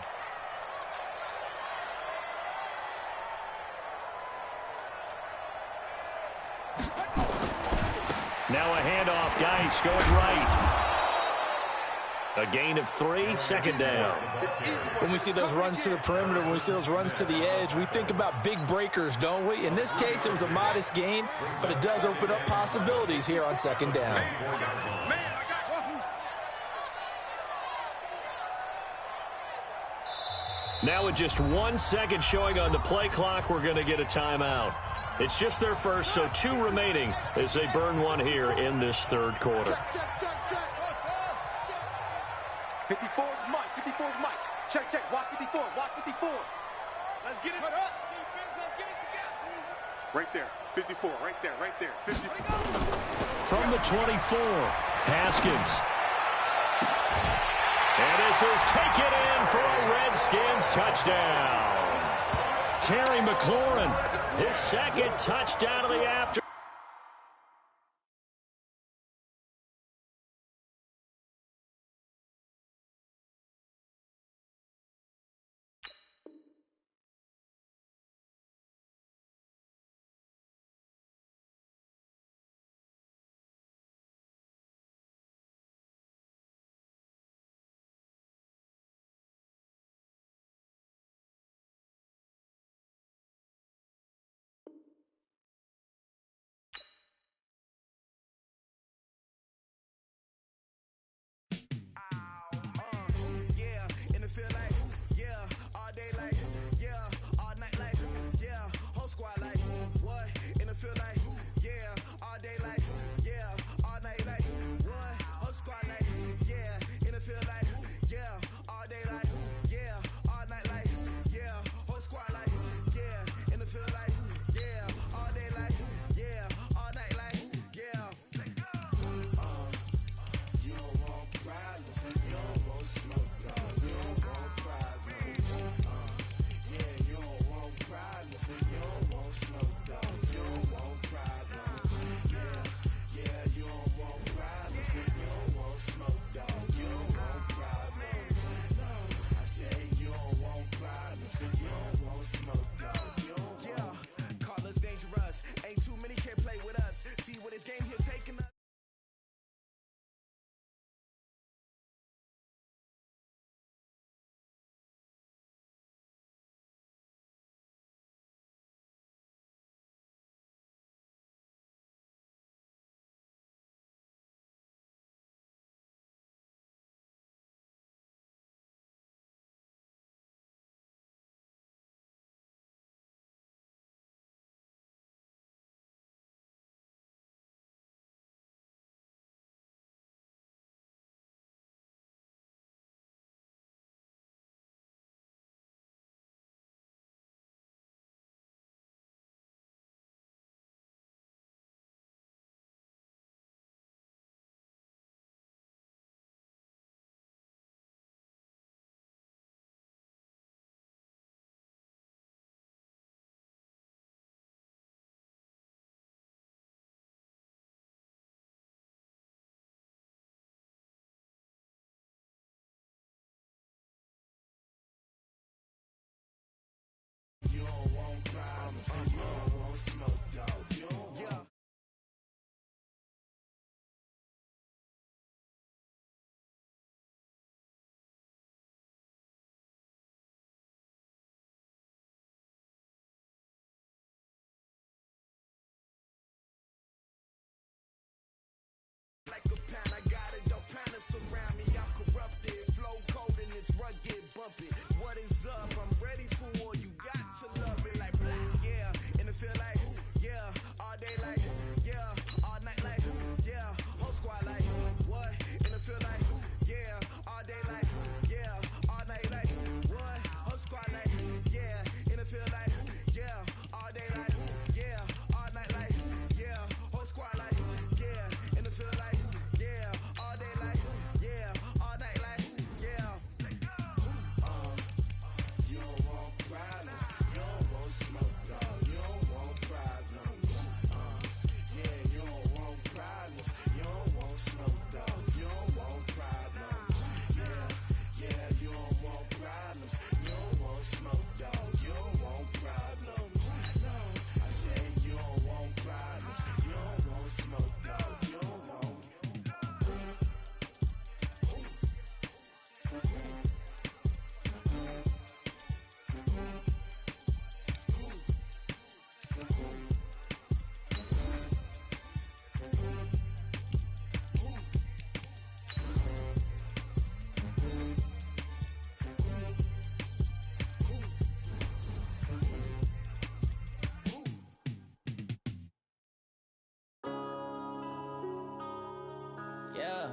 Now a handoff, Geis going right. A gain of 3, 2nd down. When we see those runs to the perimeter, when we see those runs to the edge, we think about big breakers, don't we? In this case, it was a modest gain, but it does open up possibilities here on 2nd down. Now with just 1 second showing on the play clock, we're going to get a timeout. It's just their first, so 2 remaining as they burn one here in this 3rd quarter. 54's Mike. Check. Watch 54. Let's get it. Let's get it together. Right there. 54. Right there. 54. From the 24, Haskins. And this is taken in for a Redskins touchdown. Terry McLaurin, his 2nd touchdown of the afternoon. Like a pound, I got a dope pound to surround me. I'm it. What is up? I'm ready for war. You got to love it like, yeah. In the field like, yeah. All day like, yeah. All night like, yeah. Whole squad like, what? In the field like, yeah. All day like, yeah. All night like, what? Whole squad like, yeah. In the field like, yeah. All day like, yeah. All night like, yeah. Whole squad like, yeah. In the field like, yeah. All day like, yeah. All night like, yeah. You don't want problems. You don't want smoke, dog. You don't want problems. Yeah, you don't want problems. You don't want smoke, dog. You don't want problems. Yeah, you don't want problems. You don't want smoke, dog. You don't want problems. No, I said you don't want problems. You don't want smoke, dog. You don't want. Yeah.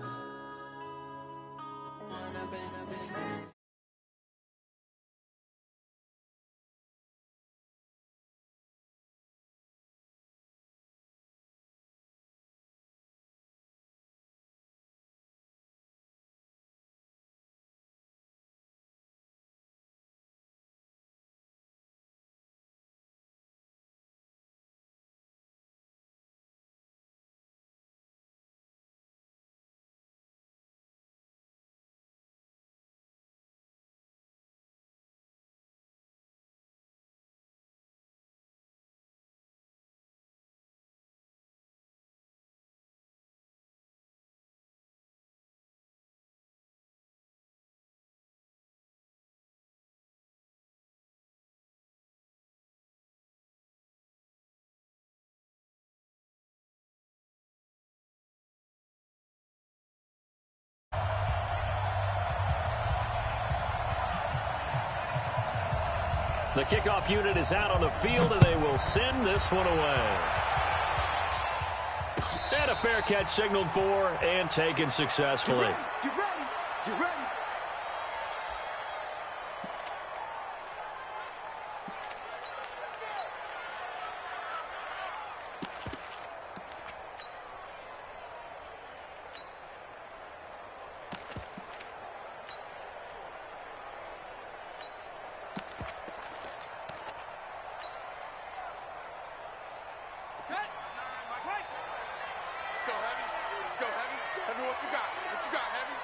The kickoff unit is out on the field, and they will send this one away. And a fair catch signaled for and taken successfully. Get ready. Get ready. Let's go, Heavy. Let's go, Heavy. Heavy, what you got? What you got, Heavy?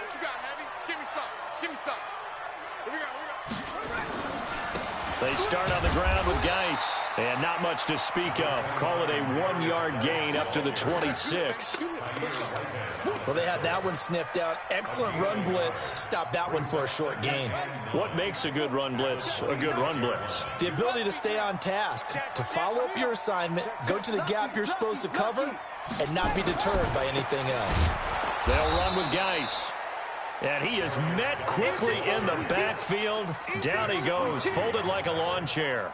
What you got, Heavy? Give me some. Give me some. Here we go. They start on the ground with Geis, and not much to speak of. Call it a 1-yard gain up to the 26. Well, they had that one sniffed out. Excellent run blitz. Stop that one for a short gain. What makes a good run blitz a good run blitz? The ability to stay on task, to follow up your assignment, go to the gap you're supposed to cover, and not be deterred by anything else. They'll run with Geis. And he is met quickly in the backfield. Down he goes, folded like a lawn chair.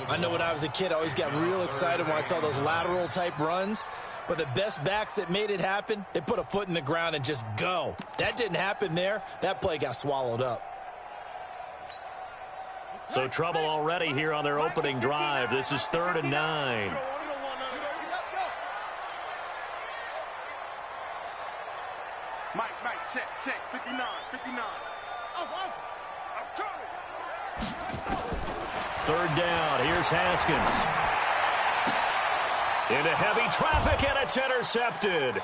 I know when I was a kid, I always got real excited when I saw those lateral type runs. But the best backs that made it happen, they put a foot in the ground and just go. That didn't happen there. That play got swallowed up. So trouble already here on their opening drive. This is 3rd and 9. Mike, check, 59. Off. I'm coming. 3rd down. Here's Haskins. Into heavy traffic, and it's intercepted.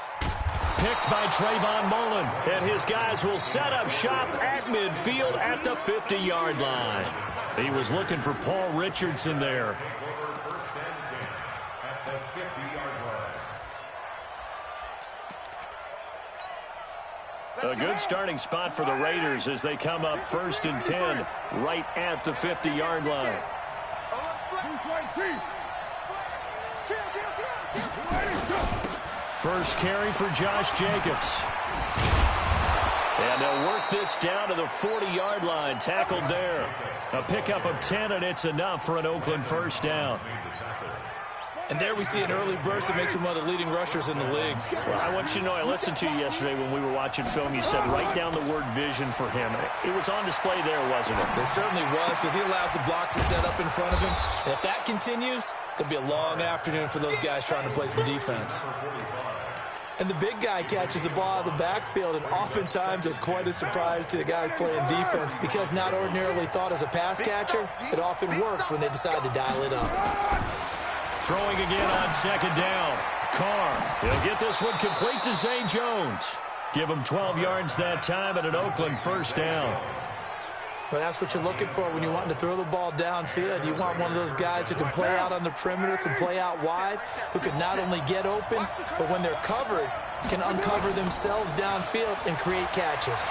Picked by Trayvon Mullen. And his guys will set up shop at midfield at the 50-yard line. He was looking for Paul Richardson there. A good starting spot for the Raiders as they come up 1st and 10 right at the 50-yard line. First carry for Josh Jacobs. And they'll work this down to the 40-yard line. Tackled there. A pickup of 10, and it's enough for an Oakland first down. And there we see an early burst that makes him one of the leading rushers in the league. Well, I want you to know, I listened to you yesterday when we were watching film. You said write down the word vision for him. It was on display there, wasn't it? It certainly was, because he allows the blocks to set up in front of him. And if that continues, it'll be a long afternoon for those guys trying to play some defense. And the big guy catches the ball out of the backfield, and oftentimes is quite a surprise to the guys playing defense, because not ordinarily thought as a pass catcher, it often works when they decide to dial it up. Throwing again on second down. Carr, he'll get this one complete to Zay Jones. Give him 12 yards that time and an Oakland first down. Well, that's what you're looking for when you want to throw the ball downfield. You want one of those guys who can play out on the perimeter, can play out wide, who can not only get open, but when they're covered, can uncover themselves downfield and create catches.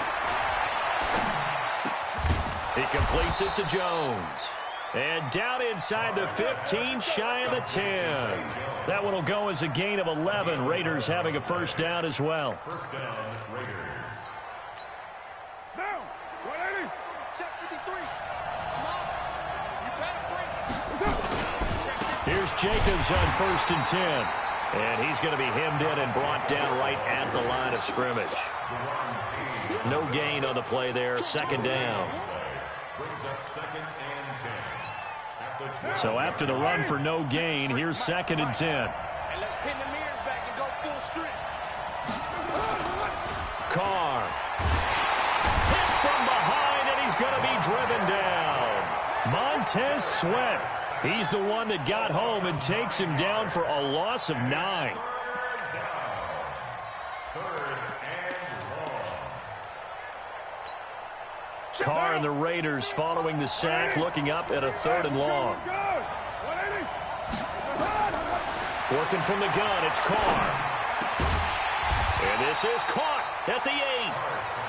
He completes it to Jones. And down inside the 15, shy of the 10. That one will go as a gain of 11. Raiders having a first down as well. First down, Raiders. Down. 180. Check 53. Here's Jacobs on first and 10. And he's going to be hemmed in and brought down right at the line of scrimmage. No gain on the play there. Second down. Brings up second and 10. So after the run for no gain, here's second and 10. And let's pin the mirrors back and go full strength. Carr. Hit from behind, and he's going to be driven down. Montez Sweat. He's the one that got home and takes him down for a loss of 9. Carr and the Raiders following the sack, looking up at a 3rd and long. Working from the gun, it's Carr. And this is caught at the 8.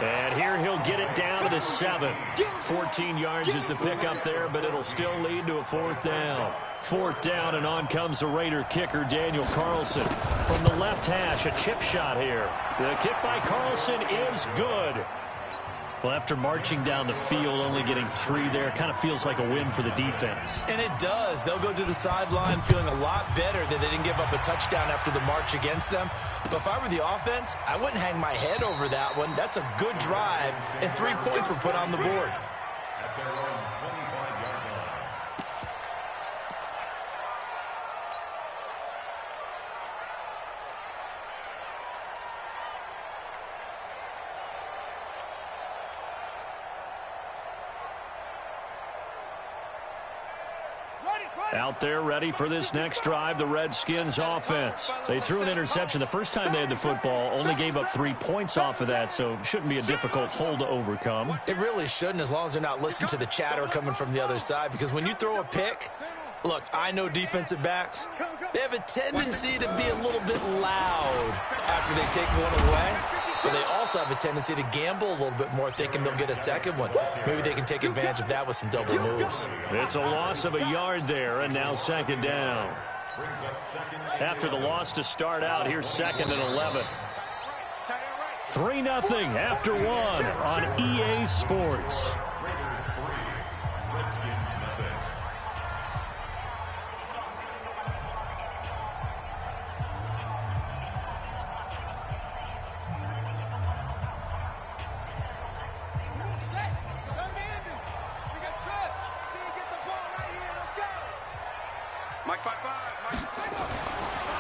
And here he'll get it down to the 7. 14 yards is the pickup there, but it'll still lead to a 4th down. 4th down, and on comes the Raider kicker, Daniel Carlson. From the left hash, a chip shot here. The kick by Carlson is good. Well, after marching down the field, only getting 3 there, kind of feels like a win for the defense. And it does. They'll go to the sideline feeling a lot better that they didn't give up a touchdown after the march against them. But if I were the offense, I wouldn't hang my head over that one. That's a good drive, and 3 points were put on the board. At their own 25-yard line. Out there ready for this next drive, the Redskins offense. They threw an interception the first time they had the football, only gave up 3 points off of that, so it shouldn't be a difficult hole to overcome. It really shouldn't, as long as they're not listening to the chatter coming from the other side, because when you throw a pick, look, I know defensive backs, they have a tendency to be a little bit loud after they take one away. But they also have a tendency to gamble a little bit more, thinking they'll get a second one. Maybe they can take advantage of that with some double moves. It's a loss of a yard there, and now second down. After the loss to start out, here's second and 11. 3-0 after 1 on EA Sports.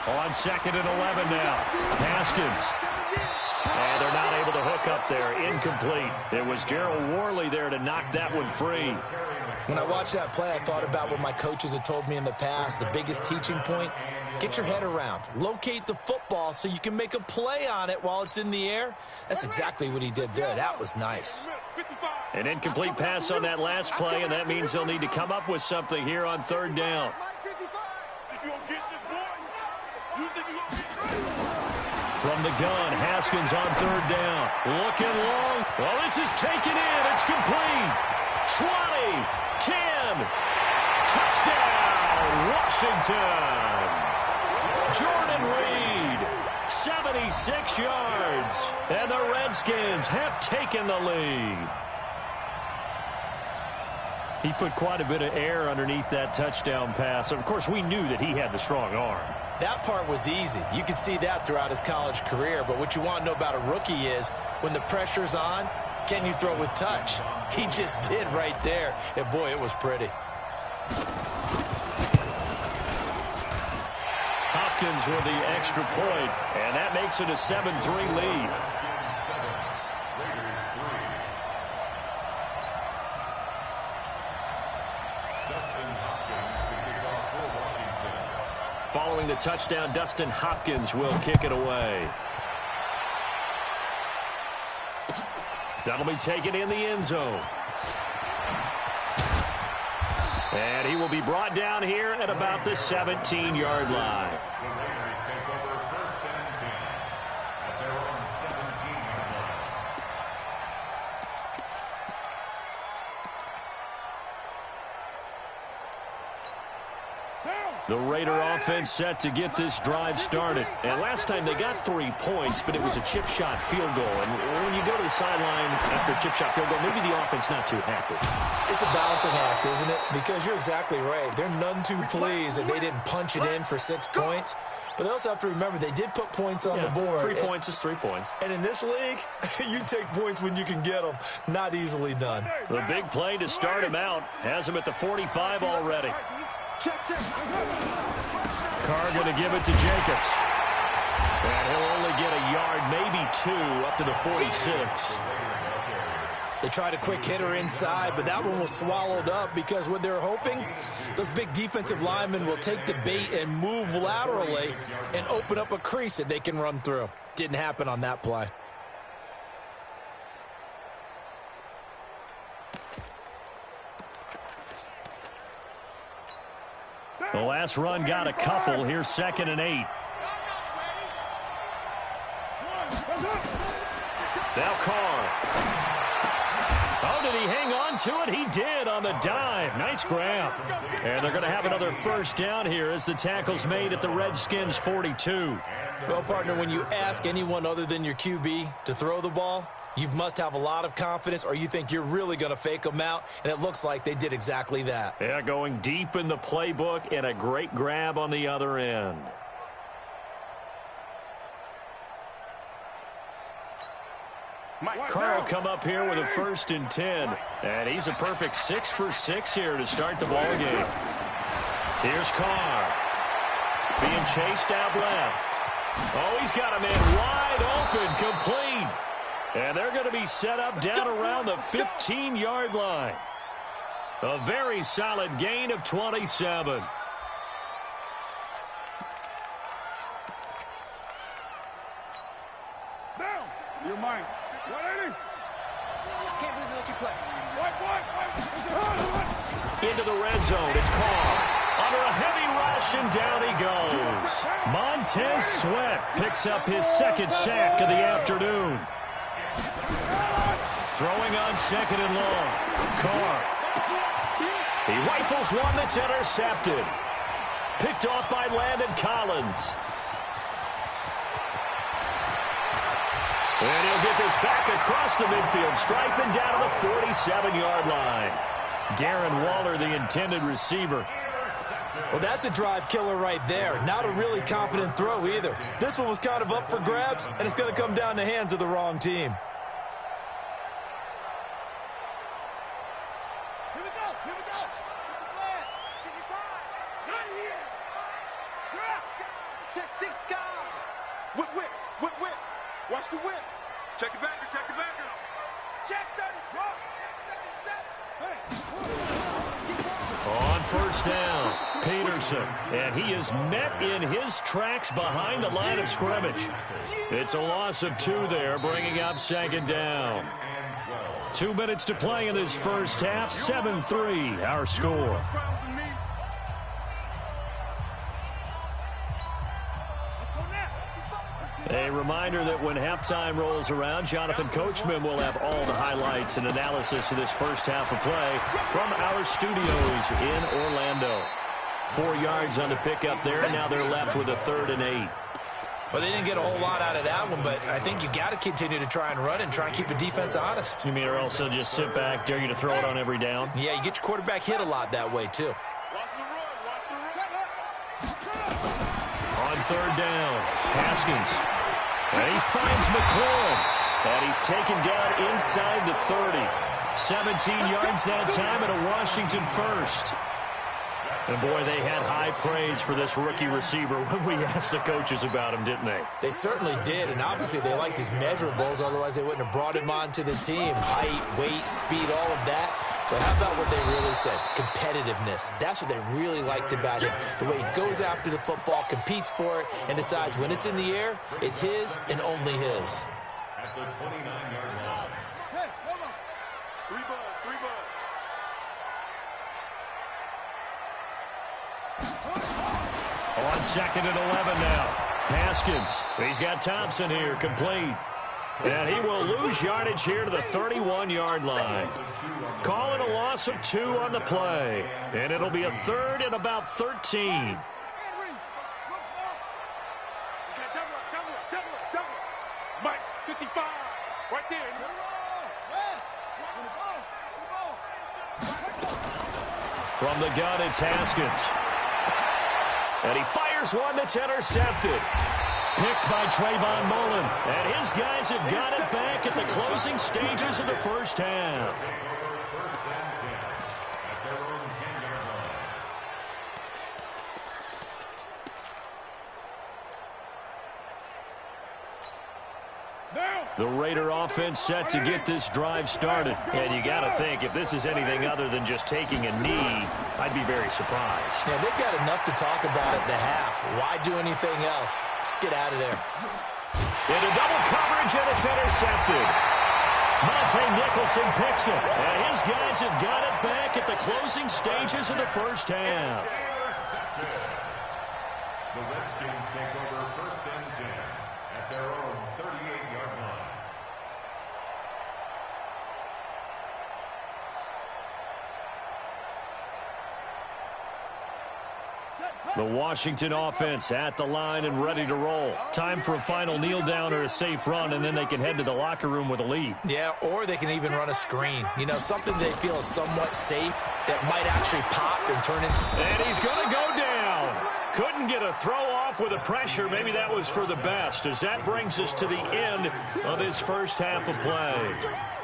On second and 11 now. Haskins. And they're not able to hook up there. Incomplete. It was Gerald Worley there to knock that one free. When I watched that play, I thought about what my coaches had told me in the past. The biggest teaching point, get your head around. Locate the football so you can make a play on it while it's in the air. That's exactly what he did there. That was nice. An incomplete pass on that last play, and that means they'll need to come up with something here on 3rd down. From the gun, Haskins on 3rd down. Looking long. Well, this is taken in. It's complete. 20, 10. Touchdown, Washington. Jordan Reed 76 yards. And the Redskins have taken the lead. He put quite a bit of air underneath that touchdown pass. Of course, we knew that he had the strong arm. That part was easy. You could see that throughout his college career. But what you want to know about a rookie is when the pressure's on, can you throw with touch? He just did right there. And, boy, it was pretty. Hopkins with the extra point, and that makes it a 7-3 lead. Following the touchdown, Dustin Hopkins will kick it away. That'll be taken in the end zone. And he will be brought down here at about the 17-yard line. The Raiders take over 1st and 10 at their own 17-yard line. The Raider offense set to get this drive started. And last time they got 3 points, but it was a chip shot field goal. And when you go to the sideline after a chip shot field goal, maybe the offense not too happy. It's a balancing act, isn't it? Because you're exactly right. They're none too pleased that they didn't punch it in for 6 points. But they also have to remember they did put points on the board. 3 points is 3 points. And in this league, you take points when you can get them. Not easily done. The big play to start him out has him at the 45 already. Carr going to give it to Jacobs. And he'll only get a yard, maybe 2, up to the 46. They tried a quick hitter inside, but that one was swallowed up because what they're hoping, those big defensive linemen will take the bait and move laterally and open up a crease that they can run through. Didn't happen on that play. The last run got a couple. Here's 2nd and 8. Now Carr. Oh, did he hang on to it? He did on the dive. Nice grab. And they're going to have another first down here as the tackle's made at the Redskins 42. Well, partner, when you ask anyone other than your QB to throw the ball, you must have a lot of confidence or you think you're really going to fake them out, and it looks like they did exactly that. Yeah, going deep in the playbook and a great grab on the other end. Carr will come up here with a 1st and 10. And he's a perfect 6 for 6 here to start the ball game. Here's Carr. Being chased out left. Oh, he's got a man wide open, complete. And they're going to be set up down around the 15-yard line. A very solid gain of 27. Down. You're mine. 180. Can't believe they let you play. Into the red zone. It's Carr. Under a heavy rush, and down he goes. Montez Sweat picks up his 2nd sack of the afternoon. Throwing on 2nd and long. Carr. He rifles one that's intercepted. Picked off by Landon Collins. And he'll get this back across the midfield stripe and down to the 47-yard line. Darren Waller, the intended receiver. Well, that's a drive killer right there. Not a really confident throw either. This one was kind of up for grabs, and it's going to come down the hands of the wrong team. Here we go. Here we go. Get the flag. Check your time. Not here. Check 6 guys. Whip, whip, whip, whip. Watch the whip. Check the backer, check the backer. Check 37. Check 37. On 1st down, Peterson. And he is met in his tracks behind the line of scrimmage. It's a loss of 2 there, bringing up 2nd down. 2 minutes to play in this first half. 7-3, our score. A reminder that when halftime rolls around, Jonathan Coachman will have all the highlights and analysis of this first half of play from our studios in Orlando. 4 yards on the pickup there, and now they're left with a 3rd and 8. Well, they didn't get a whole lot out of that one, but I think you got to continue to try and run and try and keep the defense honest. You mean or else they'll just sit back, dare you to throw it on every down? Yeah, you get your quarterback hit a lot that way, too. On third down, Haskins. And he finds McLaurin. And he's taken down inside the 30. 17 yards that time and a Washington first. And, boy, they had high praise for this rookie receiver when we asked the coaches about him, didn't they? They certainly did, and obviously they liked his measurables, otherwise they wouldn't have brought him onto the team. Height, weight, speed, all of that. But how about what they really said? Competitiveness. That's what they really liked about him. The way he goes after the football, competes for it, and decides when it's in the air, it's his and only his. At the 29-yard line. Hey, hold on. Three buds. On second and 11 now. Haskins. He's got Thompson here, complete. And he will lose yardage here to the 31-yard line. Call it a loss of 2 on the play. And it'll be a third and about 13. Mike, 55. Right there. From the gun, it's Haskins. And he fires one that's intercepted. Picked by Trayvon Mullen. And his guys have got it back at the closing stages of the first half. The Raider offense set to get this drive started. And you got to think, if this is anything other than just taking a knee, I'd be very surprised. Yeah, they've got enough to talk about at the half. Why do anything else? Just get out of there. Into double coverage, and it's intercepted. Monte Nicholson picks it. And his guys have got it back at the closing stages of the first half. The Redskins take over first and 10 at their own 38-yard line. The Washington offense at the line and ready to roll. Time for a final kneel down or a safe run, and then they can head to the locker room with a lead. Yeah, or they can even run a screen. You know, something they feel is somewhat safe that might actually pop and turn into... And he's going to go down. Couldn't get a throw off with the pressure. Maybe that was for the best, as that brings us to the end of this first half of play.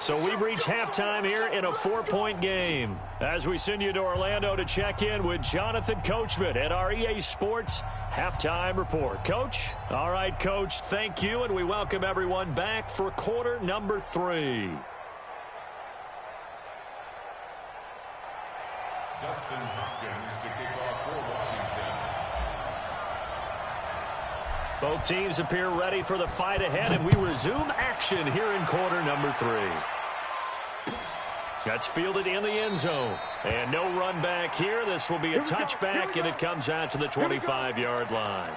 So we've reached halftime here in a 4-point game. As we send you to Orlando to check in with Jonathan Coachman at our EA Sports Halftime Report. Coach? All right, Coach, thank you, and we welcome everyone back for quarter number 3. Dustin Hopkins to kick off for Washington. Both teams appear ready for the fight ahead, and we resume action here in quarter number 3. That's fielded in the end zone. And no run back here. This will be a touchback, and it comes out to the 25-yard line.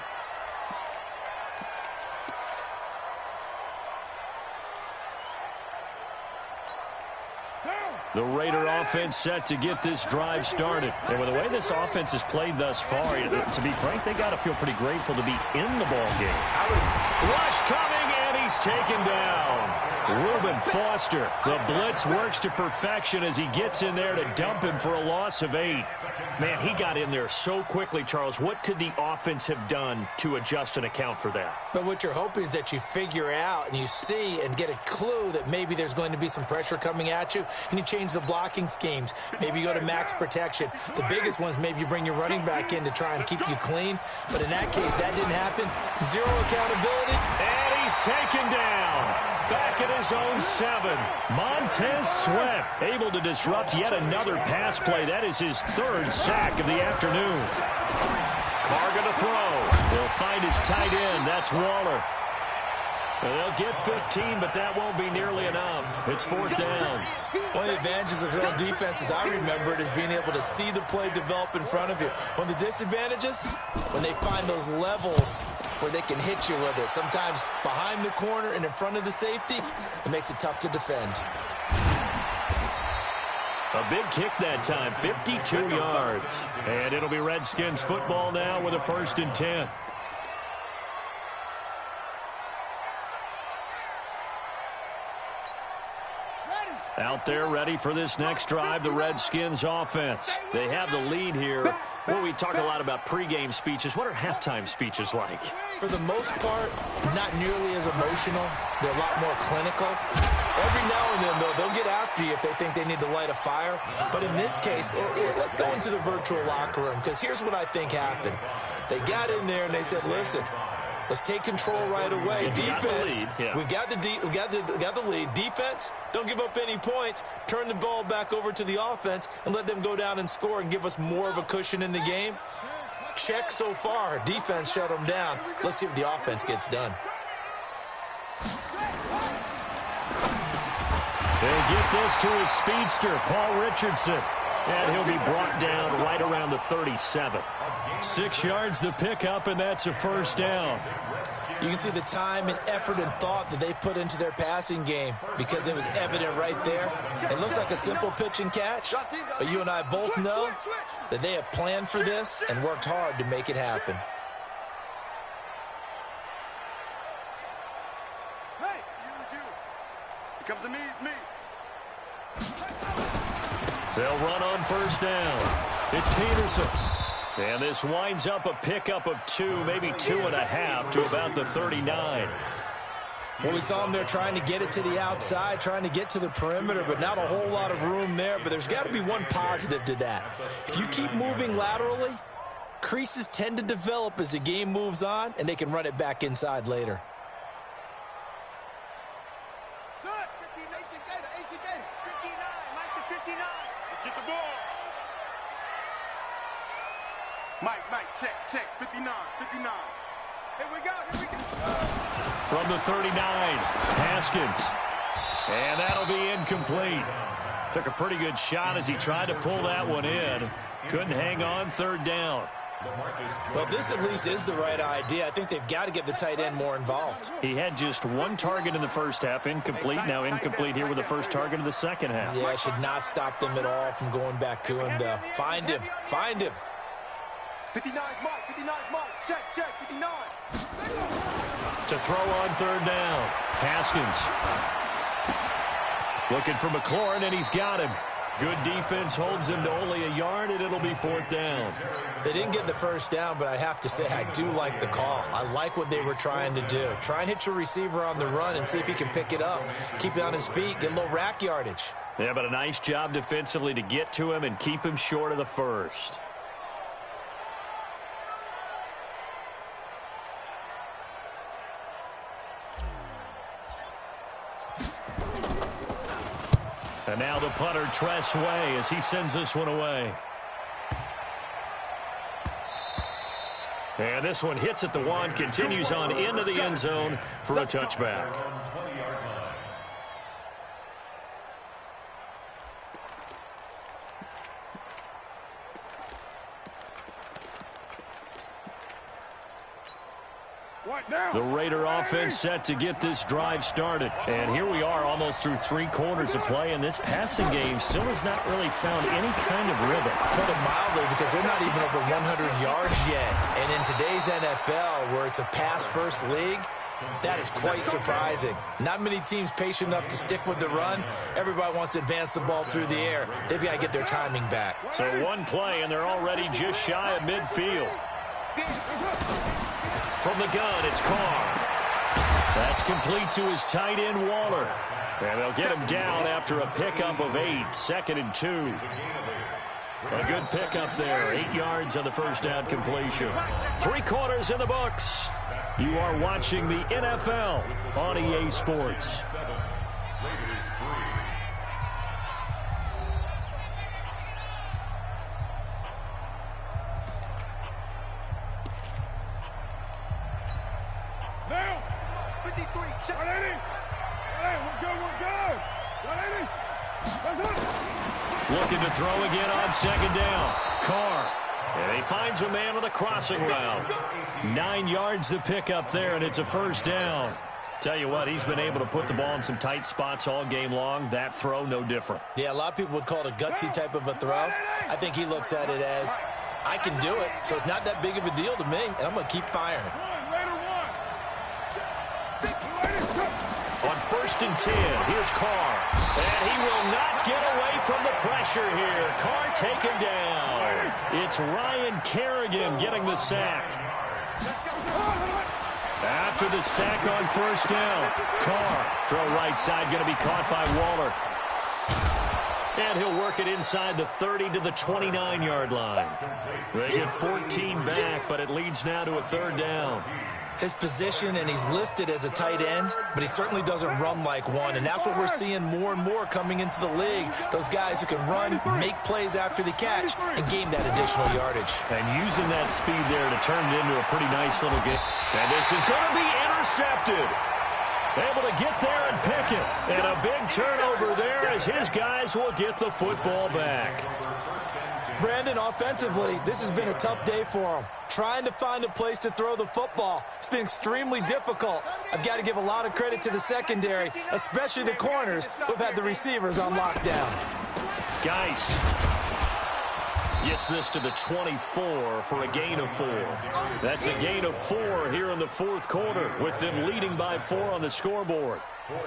The Raider offense set to get this drive started. And with the way this offense has played thus far, to be frank, they got to feel pretty grateful to be in the ball game. Rush coming, and he's taken down. Reuben Foster. The blitz works to perfection as he gets in there to dump him for a loss of 8. Man, he got in there so quickly, Charles. What could the offense have done to adjust and account for that? But what you're hoping is that you figure out and you see and get a clue that maybe there's going to be some pressure coming at you, and you change the blocking schemes. Maybe you go to max protection. The biggest ones, maybe you bring your running back in to try and keep you clean. But in that case, that didn't happen. Zero accountability. And he's taken down. Back at his own 7. Montez Sweat able to disrupt yet another pass play. That is his 3rd sack of the afternoon. Carr going to throw. They'll find his tight end. That's Waller. They'll get 15, but that won't be nearly enough. It's 4th down. One of the advantages of zone defense, as I remember it, is being able to see the play develop in front of you. One of the disadvantages, when they find those levels where they can hit you with it. Sometimes behind the corner and in front of the safety, it makes it tough to defend. A big kick that time, 52 yards. And it'll be Redskins football now with a 1st and 10. Out there ready for this next drive, the Redskins offense. They have the lead here. Well, we talk a lot about pregame speeches. What are halftime speeches like? For the most part, not nearly as emotional. They're a lot more clinical. Every now and then, though, they'll get after you if they think they need to light a fire. But in this case, let's go into the virtual locker room, because here's what I think happened. They got in there and they said, listen, let's take control right away. Defense, we've got the lead. Defense, don't give up any points. Turn the ball back over to the offense and let them go down and score and give us more of a cushion in the game. Check so far. Defense shut them down. Let's see if the offense gets done. They get this to his speedster, Paul Richardson. And he'll be brought down right around the 37. 6 yards the pickup, and that's a first down. You can see the time and effort and thought that they put into their passing game because it was evident right there. It looks like a simple pitch and catch, but you and I both know that they have planned for this and worked hard to make it happen. Hey, you. It comes to me, it's me. They'll run on first down. It's Peterson. And this winds up a pickup of 2, maybe 2.5 to about the 39. Well, we saw them there trying to get it to the outside, trying to get to the perimeter, but not a whole lot of room there. But there's got to be one positive to that. If you keep moving laterally, creases tend to develop as the game moves on, and they can run it back inside later. Set. 15, 18 gator, 18 gator. 59, Mike to 59. Let's get the ball. Mike, check, 59. Here we go. From the 39, Haskins. And that'll be incomplete. Took a pretty good shot as he tried to pull that one in. Couldn't hang on, third down. Well, this at least is the right idea. I think they've got to get the tight end more involved. He had just 1 target in the first half, incomplete. Now incomplete here with the first target of the second half. Yeah, should not stop them at all from going back to him, though. Find him. 59's Mike. Check, 59. To throw on third down, Haskins. Looking for McLaurin, and he's got him. Good defense holds him to only a yard, and it'll be fourth down. They didn't get the first down, but I have to say I do like the call. I like what they were trying to do. Try and hit your receiver on the run and see if he can pick it up. Keep it on his feet, get a little rack yardage. Yeah, but a nice job defensively to get to him and keep him short of the first. And now the punter, Tress Way, as he sends this one away. And this one hits at the 1, continues on into the end zone for a touchback. The Raider offense set to get this drive started. And here we are almost through 3 quarters of play, and this passing game still has not really found any kind of rhythm. Put it mildly, because they're not even over 100 yards yet. And in today's NFL, where it's a pass-first league, that is quite surprising. Not many teams patient enough to stick with the run. Everybody wants to advance the ball through the air. They've got to get their timing back. So 1 play, and they're already just shy of midfield. From the gun, it's Carr. That's complete to his tight end, Waller. And they'll get him down after a pickup of 8, 2nd and 2. A good pickup there, 8 yards on the first down completion. 3 quarters in the books. You are watching the NFL on EA Sports. Now, 53, check. 180. Hey, we're good. 180. That's it. Looking to throw again on 2nd down. Carr. And he finds a man on the crossing route. 9 yards to pick up there, and it's a first down. Tell you what, he's been able to put the ball in some tight spots all game long. That throw, no different. Yeah, a lot of people would call it a gutsy type of a throw. I think he looks at it as, I can do it, so it's not that big of a deal to me, and I'm going to keep firing. On 1st and 10. Here's Carr. And he will not get away from the pressure here. Carr taken down. It's Ryan Kerrigan getting the sack. After the sack on 1st down, Carr, throw right side, going to be caught by Waller. And he'll work it inside the 30 to the 29-yard line. They get 14 back, but it leads now to a 3rd down. His position, and he's listed as a tight end, but he certainly doesn't run like one, and that's what we're seeing more and more coming into the league. Those guys who can run, make plays after the catch, and gain that additional yardage. And using that speed there to turn it into a pretty nice little game. And this is going to be intercepted. Able to get there and pick it. And a big turnover there as his guys will get the football back. Brandon, offensively, this has been a tough day for him. Trying to find a place to throw the football. It's been extremely difficult. I've got to give a lot of credit to the secondary, especially the corners who've had the receivers on lockdown. Geis gets this to the 24 for a gain of 4. That's a gain of 4 here in the 4th quarter with them leading by 4 on the scoreboard.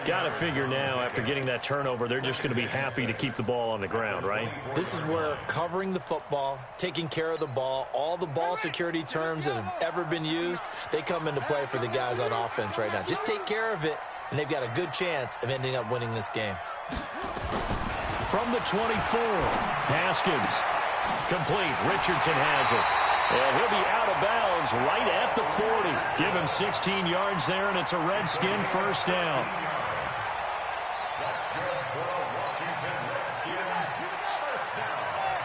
Got to figure now, after getting that turnover, they're just going to be happy to keep the ball on the ground, right? This is where covering the football, taking care of the ball, all the ball security terms that have ever been used, they come into play for the guys on offense right now. Just take care of it, and they've got a good chance of ending up winning this game. From the 24, Haskins. Complete. Richardson has it. And he'll be out of bounds right at the 40. Give him 16 yards there, and it's a Redskin 1st down. That's good for a Washington Redskins 1st down.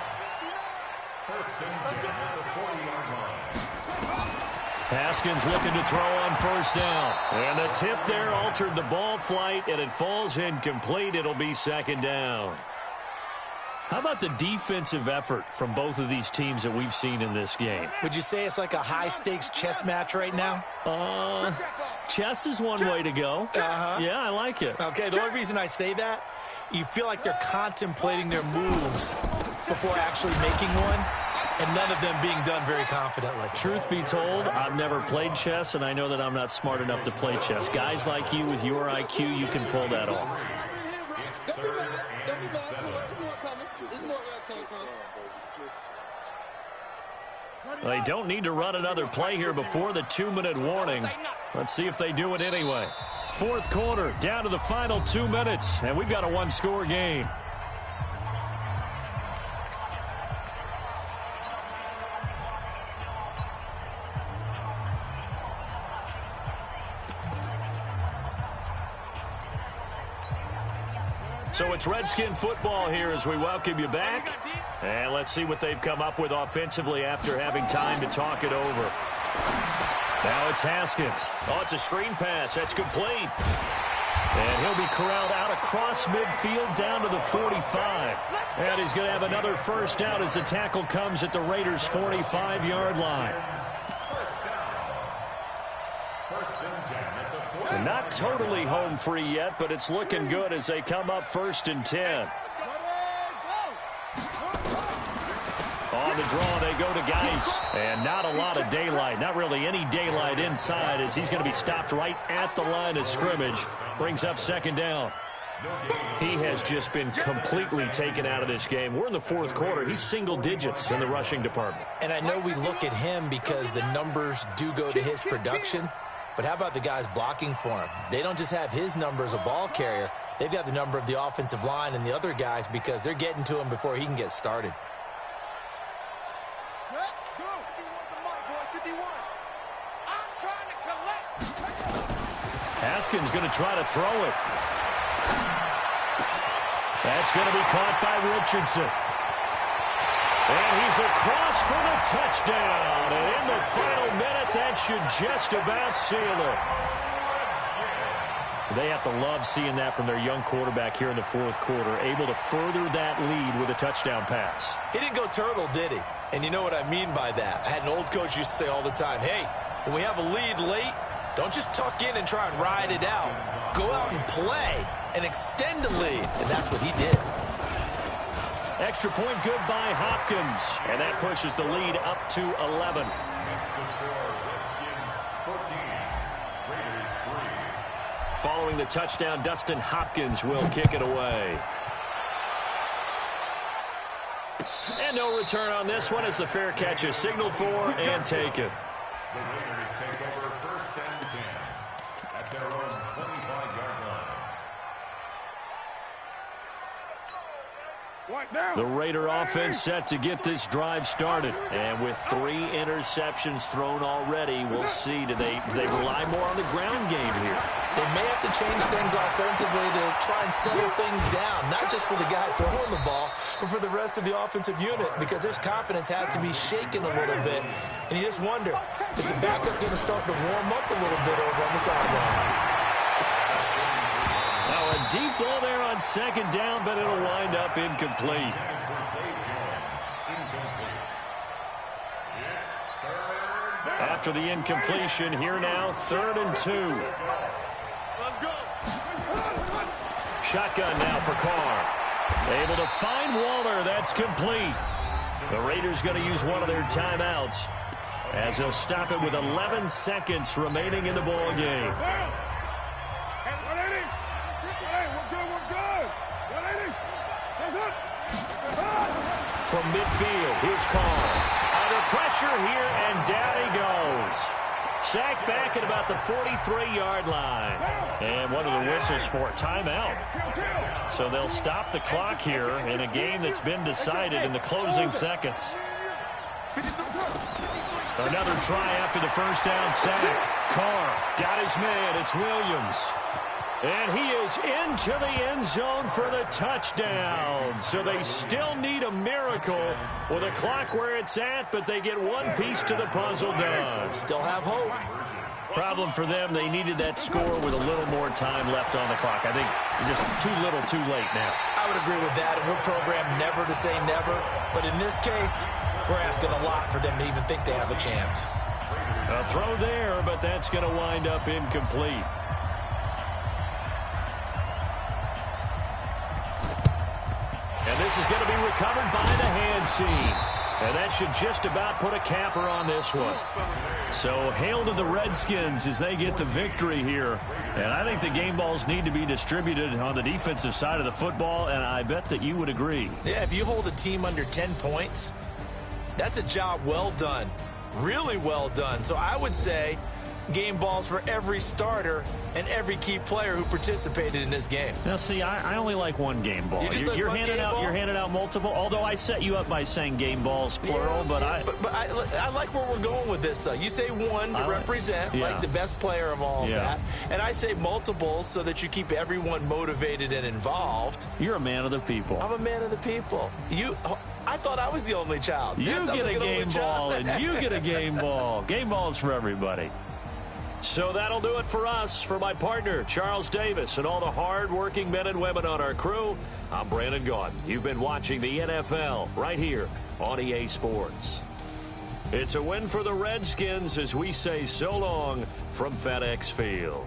1st and 10 at the 40-yard line. Haskins looking to throw on 1st down. And the tip there altered the ball flight, and it falls incomplete. It'll be 2nd down. How about the defensive effort from both of these teams that we've seen in this game? Would you say it's like a high-stakes chess match right now? Chess is one way to go. Yeah, I like it. Okay, the only reason I say that, you feel like they're contemplating their moves before actually making one, and none of them being done very confidently. Truth be told, I've never played chess, and I know that I'm not smart enough to play chess. Guys like you with your IQ, you can pull that off. It's 3rd and 7. They don't need to run another play here before the 2-minute warning. Let's see if they do it anyway. 4th quarter, down to the final 2 minutes, and we've got a 1-score game. So it's Redskin football here as we welcome you back. And let's see what they've come up with offensively after having time to talk it over. Now it's Haskins. Oh, it's a screen pass. That's complete. And he'll be corralled out across midfield down to the 45. And he's going to have another 1st down as the tackle comes at the Raiders' 45-yard line. Not totally home free yet, but it's looking good as they come up 1st and 10. On the draw, they go to Geis. And not a lot of daylight, not really any daylight inside, as he's going to be stopped right at the line of scrimmage. Brings up 2nd down. He has just been completely taken out of this game. We're in the 4th quarter. He's single digits in the rushing department. And I know we look at him because the numbers do go to his production. But how about the guys blocking for him? They don't just have his number as a ball carrier. They've got the number of the offensive line and the other guys because they're getting to him before he can get started. Haskins going to try to throw it. That's going to be caught by Richardson. And he's across for the touchdown. And in the final minute, that should just about seal it. They have to love seeing that from their young quarterback here in the 4th quarter, able to further that lead with a touchdown pass. He didn't go turtle, did he? And you know what I mean by that. I had an old coach used to say all the time, hey, when we have a lead late, don't just tuck in and try and ride it out. Go out and play and extend the lead. And that's what he did. Extra point good by Hopkins. And that pushes the lead up to 11. That's the score. Redskins 14, Raiders 3. Following the touchdown, Dustin Hopkins will kick it away. And no return on this one as the fair catch is signaled for and taken. The Raiders take over 1st and 10 at their own 25-yard line. The Raider offense set to get this drive started. And with 3 interceptions thrown already, we'll see. Do they rely more on the ground game here? They may have to change things offensively to try and settle things down, not just for the guy throwing the ball, but for the rest of the offensive unit, because their confidence has to be shaken a little bit. And you just wonder, is the backup going to start to warm up a little bit over on the sideline? Now a deep ball there on 2nd down, but it'll wind up incomplete. After the incompletion, here now, 3rd and 2. Let's go. Shotgun now for Carr. Able to find Waller. That's complete. The Raiders going to use one of their timeouts as they'll stop it with 11 seconds remaining in the ball game. From midfield, here's Carr. Under pressure here, and down he goes. Sacked back at about the 43-yard line. And one of the whistles for a timeout. So they'll stop the clock here in a game that's been decided in the closing seconds. Another try after the 1st down sack. Carr got his man. It's Williams. And he is into the end zone for the touchdown. So they still need a miracle with a clock where it's at, but they get one piece to the puzzle done. Still have hope. Problem for them, they needed that score with a little more time left on the clock. I think just too little, too late now. I would agree with that, and we're programmed never to say never. But in this case, we're asking a lot for them to even think they have a chance. A throw there, but that's going to wind up incomplete. And this is going to be recovered by the hand team. And that should just about put a capper on this one. So hail to the Redskins as they get the victory here. And I think the game balls need to be distributed on the defensive side of the football, and I bet that you would agree. Yeah, if you hold a team under 10 points, that's a job well done. Really well done. So I would say game balls for every starter and every key player who participated in this game. Now, see, I only like one game ball. You're handing out multiple. Although I set you up by saying game balls plural, but I like where we're going with this. You say one to represent like the best player of all of that, and I say multiples so that you keep everyone motivated and involved. You're a man of the people. I'm a man of the people. I thought I was the only child. You get a game ball, and you get a game ball. Game balls for everybody. So that'll do it for us. For my partner, Charles Davis, and all the hard-working men and women on our crew, I'm Brandon Gaudin. You've been watching the NFL right here on EA Sports. It's a win for the Redskins as we say so long from FedEx Field.